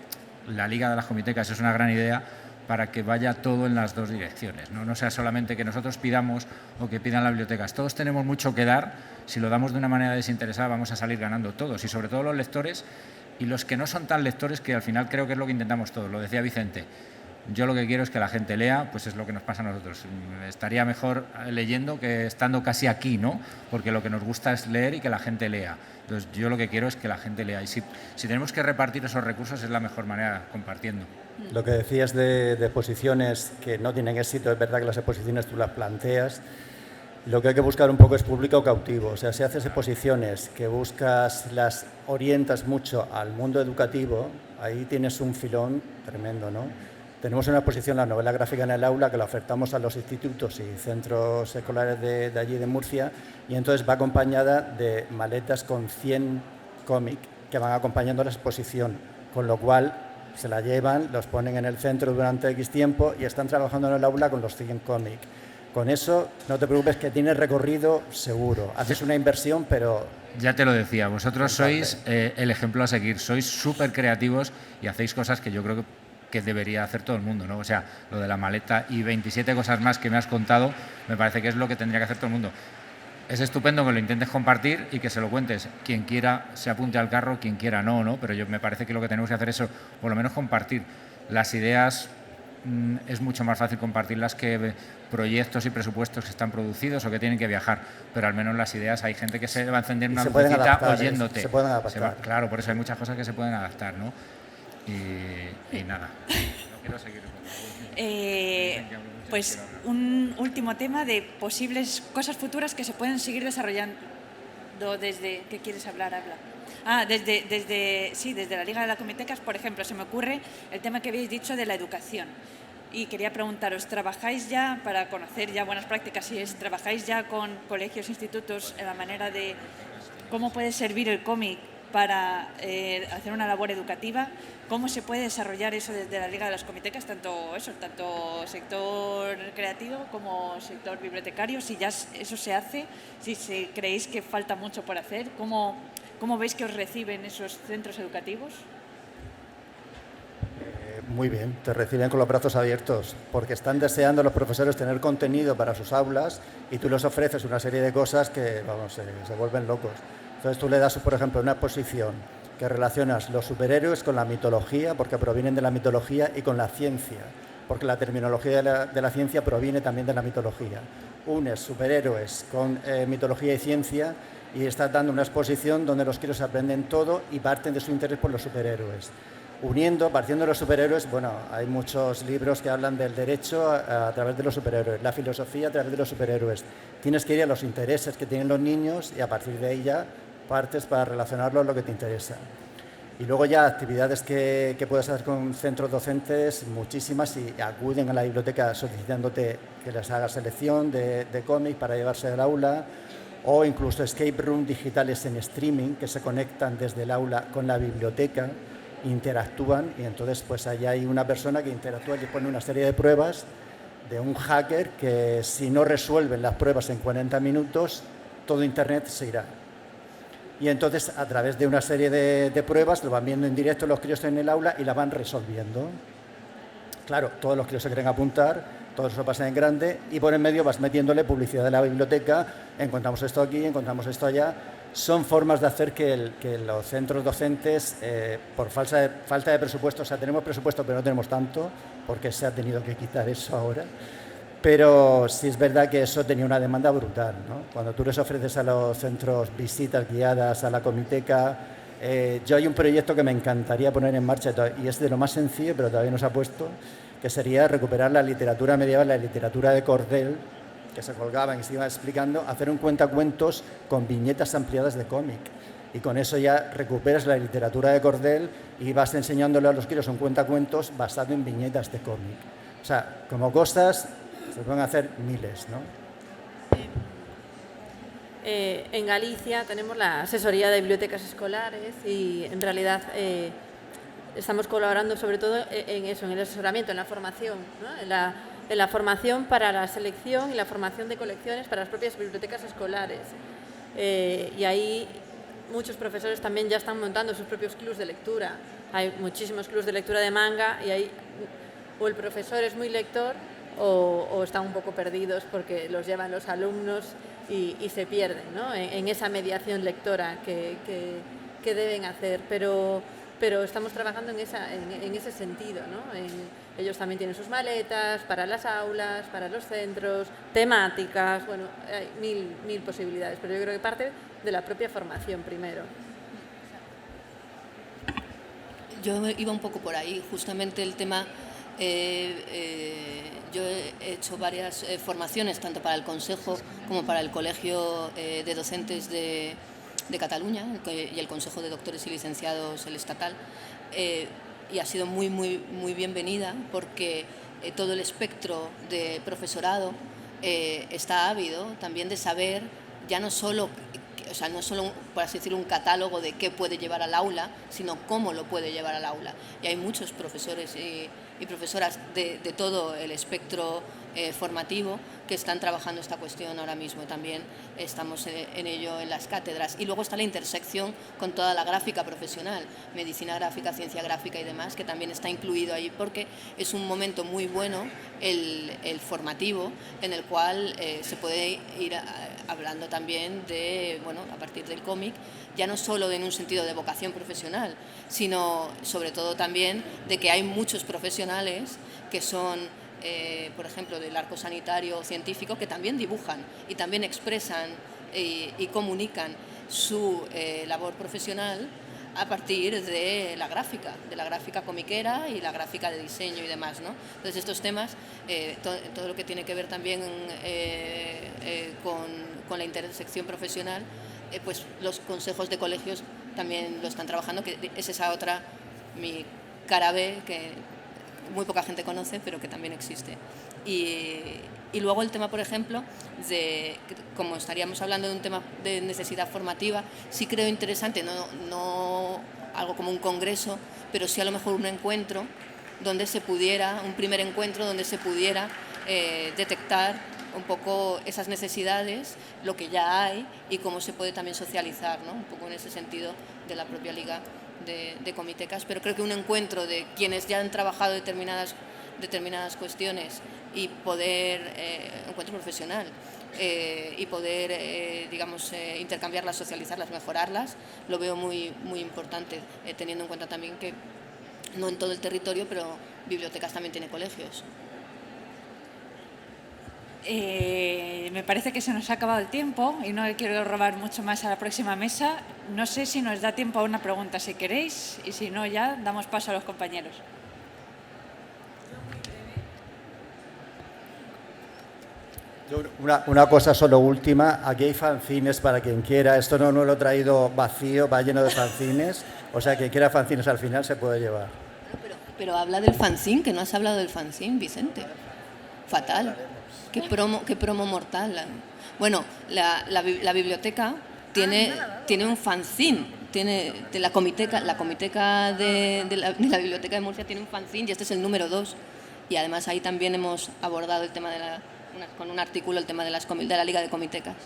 la Liga de las Comitecas es una gran idea para que vaya todo en las 2 direcciones, ¿no? No sea solamente que nosotros pidamos o que pidan las bibliotecas. Todos tenemos mucho que dar. Si lo damos de una manera desinteresada vamos a salir ganando todos y sobre todo los lectores y los que no son tan lectores, que al final creo que es lo que intentamos todos. Lo decía Vicente. Yo lo que quiero es que la gente lea, pues es lo que nos pasa a nosotros. Estaría mejor leyendo que estando casi aquí, ¿no? Porque lo que nos gusta es leer y que la gente lea. Entonces, yo lo que quiero es que la gente lea. Y si tenemos que repartir esos recursos, es la mejor manera, compartiendo.
Lo que decías de exposiciones que no tienen éxito, es verdad que las exposiciones tú las planteas. Lo que hay que buscar un poco es público cautivo. O sea, si haces exposiciones que buscas, las orientas mucho al mundo educativo, ahí tienes un filón tremendo, ¿no? Tenemos una exposición, la novela gráfica en el aula, que la ofertamos a los institutos y centros escolares de allí de Murcia, y entonces va acompañada de maletas con 100 cómics que van acompañando la exposición, con lo cual se la llevan, los ponen en el centro durante X tiempo y están trabajando en el aula con los 100 cómics. Con eso, no te preocupes, que tienes recorrido seguro. Haces una inversión, pero...
Ya te lo decía, vosotros sois el ejemplo a seguir, sois súper creativos y hacéis cosas que yo creo que que debería hacer todo el mundo, ¿no? O sea, lo de la maleta y 27 cosas más que me has contado, me parece que es lo que tendría que hacer todo el mundo. Es estupendo que lo intentes compartir y que se lo cuentes. Quien quiera se apunte al carro, quien quiera no, ¿no? Pero me parece que lo que tenemos que hacer es, por lo menos, compartir. Las ideas es mucho más fácil compartirlas que proyectos y presupuestos que están producidos o que tienen que viajar. Pero al menos las ideas, hay gente que se va a encender una lucecita oyéndote.
Se pueden adaptar.
Claro, por eso hay muchas cosas que se pueden adaptar, ¿no? Y nada, no quiero seguir.
Pues un último tema de posibles cosas futuras que se pueden seguir desarrollando desde... ¿Qué quieres hablar? Habla. Desde la Liga de las Comitecas, por ejemplo, se me ocurre el tema que habéis dicho de la educación. Y quería preguntaros, ¿trabajáis ya, para conocer ya buenas prácticas, trabajáis ya con colegios, institutos, en la manera de cómo puede servir el cómic para hacer una labor educativa? ¿Cómo se puede desarrollar eso desde la Liga de las Comitecas, tanto sector creativo como sector bibliotecario? Si ya eso se hace, si creéis que falta mucho por hacer, ¿cómo veis que os reciben esos centros educativos?
Muy bien, te reciben con los brazos abiertos, porque están deseando los profesores tener contenido para sus aulas y tú les ofreces una serie de cosas que, vamos, se vuelven locos. Entonces tú le das, por ejemplo, una exposición que relacionas los superhéroes con la mitología, porque provienen de la mitología, y con la ciencia, porque la terminología de la ciencia proviene también de la mitología. Unes superhéroes con mitología y ciencia y estás dando una exposición donde los críos aprenden todo y parten de su interés por los superhéroes. Partiendo de los superhéroes, bueno, hay muchos libros que hablan del derecho a través de los superhéroes, la filosofía a través de los superhéroes. Tienes que ir a los intereses que tienen los niños y a partir de ahí ya partes para relacionarlo a lo que te interesa. Y luego ya actividades que puedes hacer con centros docentes, muchísimas, y acuden a la biblioteca solicitándote que les hagas selección de cómics para llevarse al aula, o incluso escape room digitales en streaming que se conectan desde el aula con la biblioteca, interactúan, y entonces pues allá hay una persona que interactúa y pone una serie de pruebas de un hacker que, si no resuelven las pruebas en 40 minutos, todo Internet se irá. Y entonces, a través de una serie de pruebas, lo van viendo en directo los críos en el aula y la van resolviendo. Claro, todos los críos se quieren apuntar, todos eso pasa en grande, y por en medio vas metiéndole publicidad de la biblioteca, encontramos esto aquí, encontramos esto allá. Son formas de hacer que los centros docentes, por falta de presupuesto, o sea, tenemos presupuesto pero no tenemos tanto, porque se ha tenido que quitar eso ahora, pero sí es verdad que eso tenía una demanda brutal, ¿no? Cuando tú les ofreces a los centros visitas guiadas a la comiteca, yo hay un proyecto que me encantaría poner en marcha, y es de lo más sencillo, pero todavía no se ha puesto, que sería recuperar la literatura medieval, la literatura de cordel, que se colgaban y se iba explicando, hacer un cuentacuentos con viñetas ampliadas de cómic. Y con eso ya recuperas la literatura de cordel y vas enseñándole a los críos un cuentacuentos basado en viñetas de cómic. O sea, como cosas se pueden hacer miles, ¿no?
En Galicia tenemos la asesoría de bibliotecas escolares y en realidad estamos colaborando sobre todo en eso, en el asesoramiento, en la formación, ¿no? En la formación para la selección y la formación de colecciones para las propias bibliotecas escolares. Y ahí muchos profesores también ya están montando sus propios clubs de lectura. Hay muchísimos clubs de lectura de manga y ahí o el profesor es muy lector o están un poco perdidos porque los llevan los alumnos y se pierden, ¿no? en esa mediación lectora que deben hacer. Pero estamos trabajando en ese sentido, ¿no? Ellos también tienen sus maletas para las aulas, para los centros, temáticas, bueno, hay mil posibilidades, pero yo creo que parte de la propia formación primero.
Yo iba un poco por ahí, justamente el tema, yo he hecho varias formaciones, tanto para el Consejo como para el Colegio de Docentes de Cataluña y el Consejo de Doctores y Licenciados, el estatal, y ha sido muy bienvenida porque todo el espectro de profesorado está ávido también de saber, ya no solo, por así decirlo, un catálogo de qué puede llevar al aula, sino cómo lo puede llevar al aula. Y hay muchos profesores y profesoras de todo el espectro formativo que están trabajando esta cuestión ahora mismo. También estamos en ello en las cátedras. Y luego está la intersección con toda la gráfica profesional, medicina gráfica, ciencia gráfica y demás, que también está incluido ahí porque es un momento muy bueno el formativo en el cual se puede ir hablando también de, bueno, a partir del cómic, ya no solo en un sentido de vocación profesional, sino sobre todo también de que hay muchos profesionales que son, por ejemplo, del arco sanitario o científico, que también dibujan y también expresan y comunican su labor profesional a partir de la gráfica comiquera y la gráfica de diseño y demás, ¿no? Entonces estos temas, todo lo que tiene que ver también con la intersección profesional, pues los consejos de colegios también lo están trabajando, que es esa otra, mi cara B, que muy poca gente conoce, pero que también existe. Y luego el tema, por ejemplo, como estaríamos hablando de un tema de necesidad formativa, sí creo interesante, no algo como un congreso, pero sí a lo mejor un encuentro donde se pudiera, un primer encuentro donde se pudiera detectar un poco esas necesidades, lo que ya hay y cómo se puede también socializar, ¿no? Un poco en ese sentido de la propia Liga de Comitecas, pero creo que un encuentro de quienes ya han trabajado determinadas cuestiones y poder, encuentro profesional, y poder, digamos, intercambiarlas, socializarlas, mejorarlas, lo veo muy, muy importante, teniendo en cuenta también que no en todo el territorio, pero Bibliotecas también tiene colegios.
Me parece que se nos ha acabado el tiempo y no le quiero robar mucho más a la próxima mesa. No sé si nos da tiempo a una pregunta si queréis y si no ya damos paso a los compañeros.
Una cosa solo última, aquí hay fanzines para quien quiera, esto no lo he traído vacío, va lleno de fanzines, o sea, quien quiera fanzines al final se puede llevar.
Pero habla del fanzine, que no has hablado del fanzine, Vicente. Fatal. Qué promo mortal. Bueno, la biblioteca tiene un fanzine, tiene de la comiteca de la Biblioteca de Murcia tiene un fanzine y este es el número 2. Y además ahí también hemos abordado el tema con un artículo el tema de la Liga de Comitecas.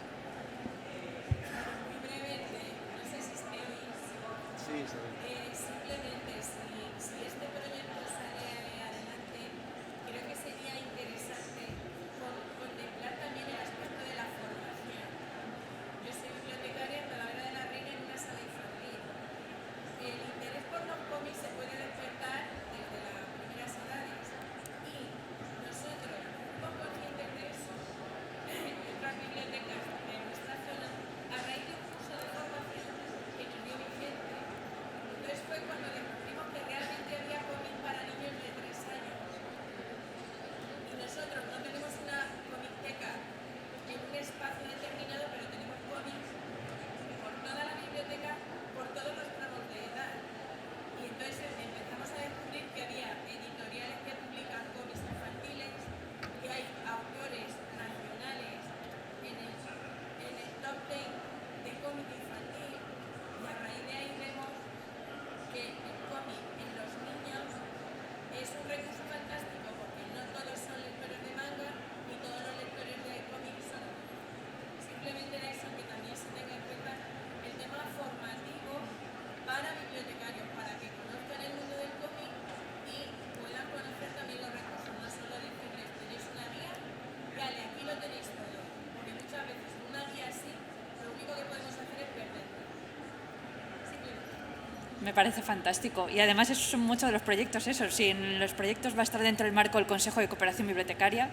Me parece fantástico. Y además esos son muchos de los proyectos, eso. Si en los proyectos va a estar dentro del marco del Consejo de Cooperación Bibliotecaria,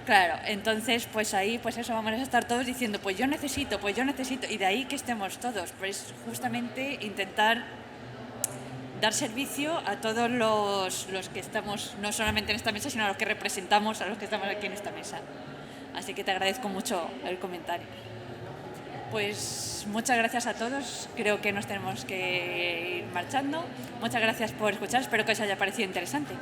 claro, entonces pues ahí pues eso vamos a estar todos diciendo pues yo necesito, y de ahí que estemos todos, pues justamente intentar dar servicio a todos los que estamos, no solamente en esta mesa, sino a los que representamos a los que estamos aquí en esta mesa. Así que te agradezco mucho el comentario. Pues muchas gracias a todos, creo que nos tenemos que ir marchando. Muchas gracias por escuchar, espero que os haya parecido interesante.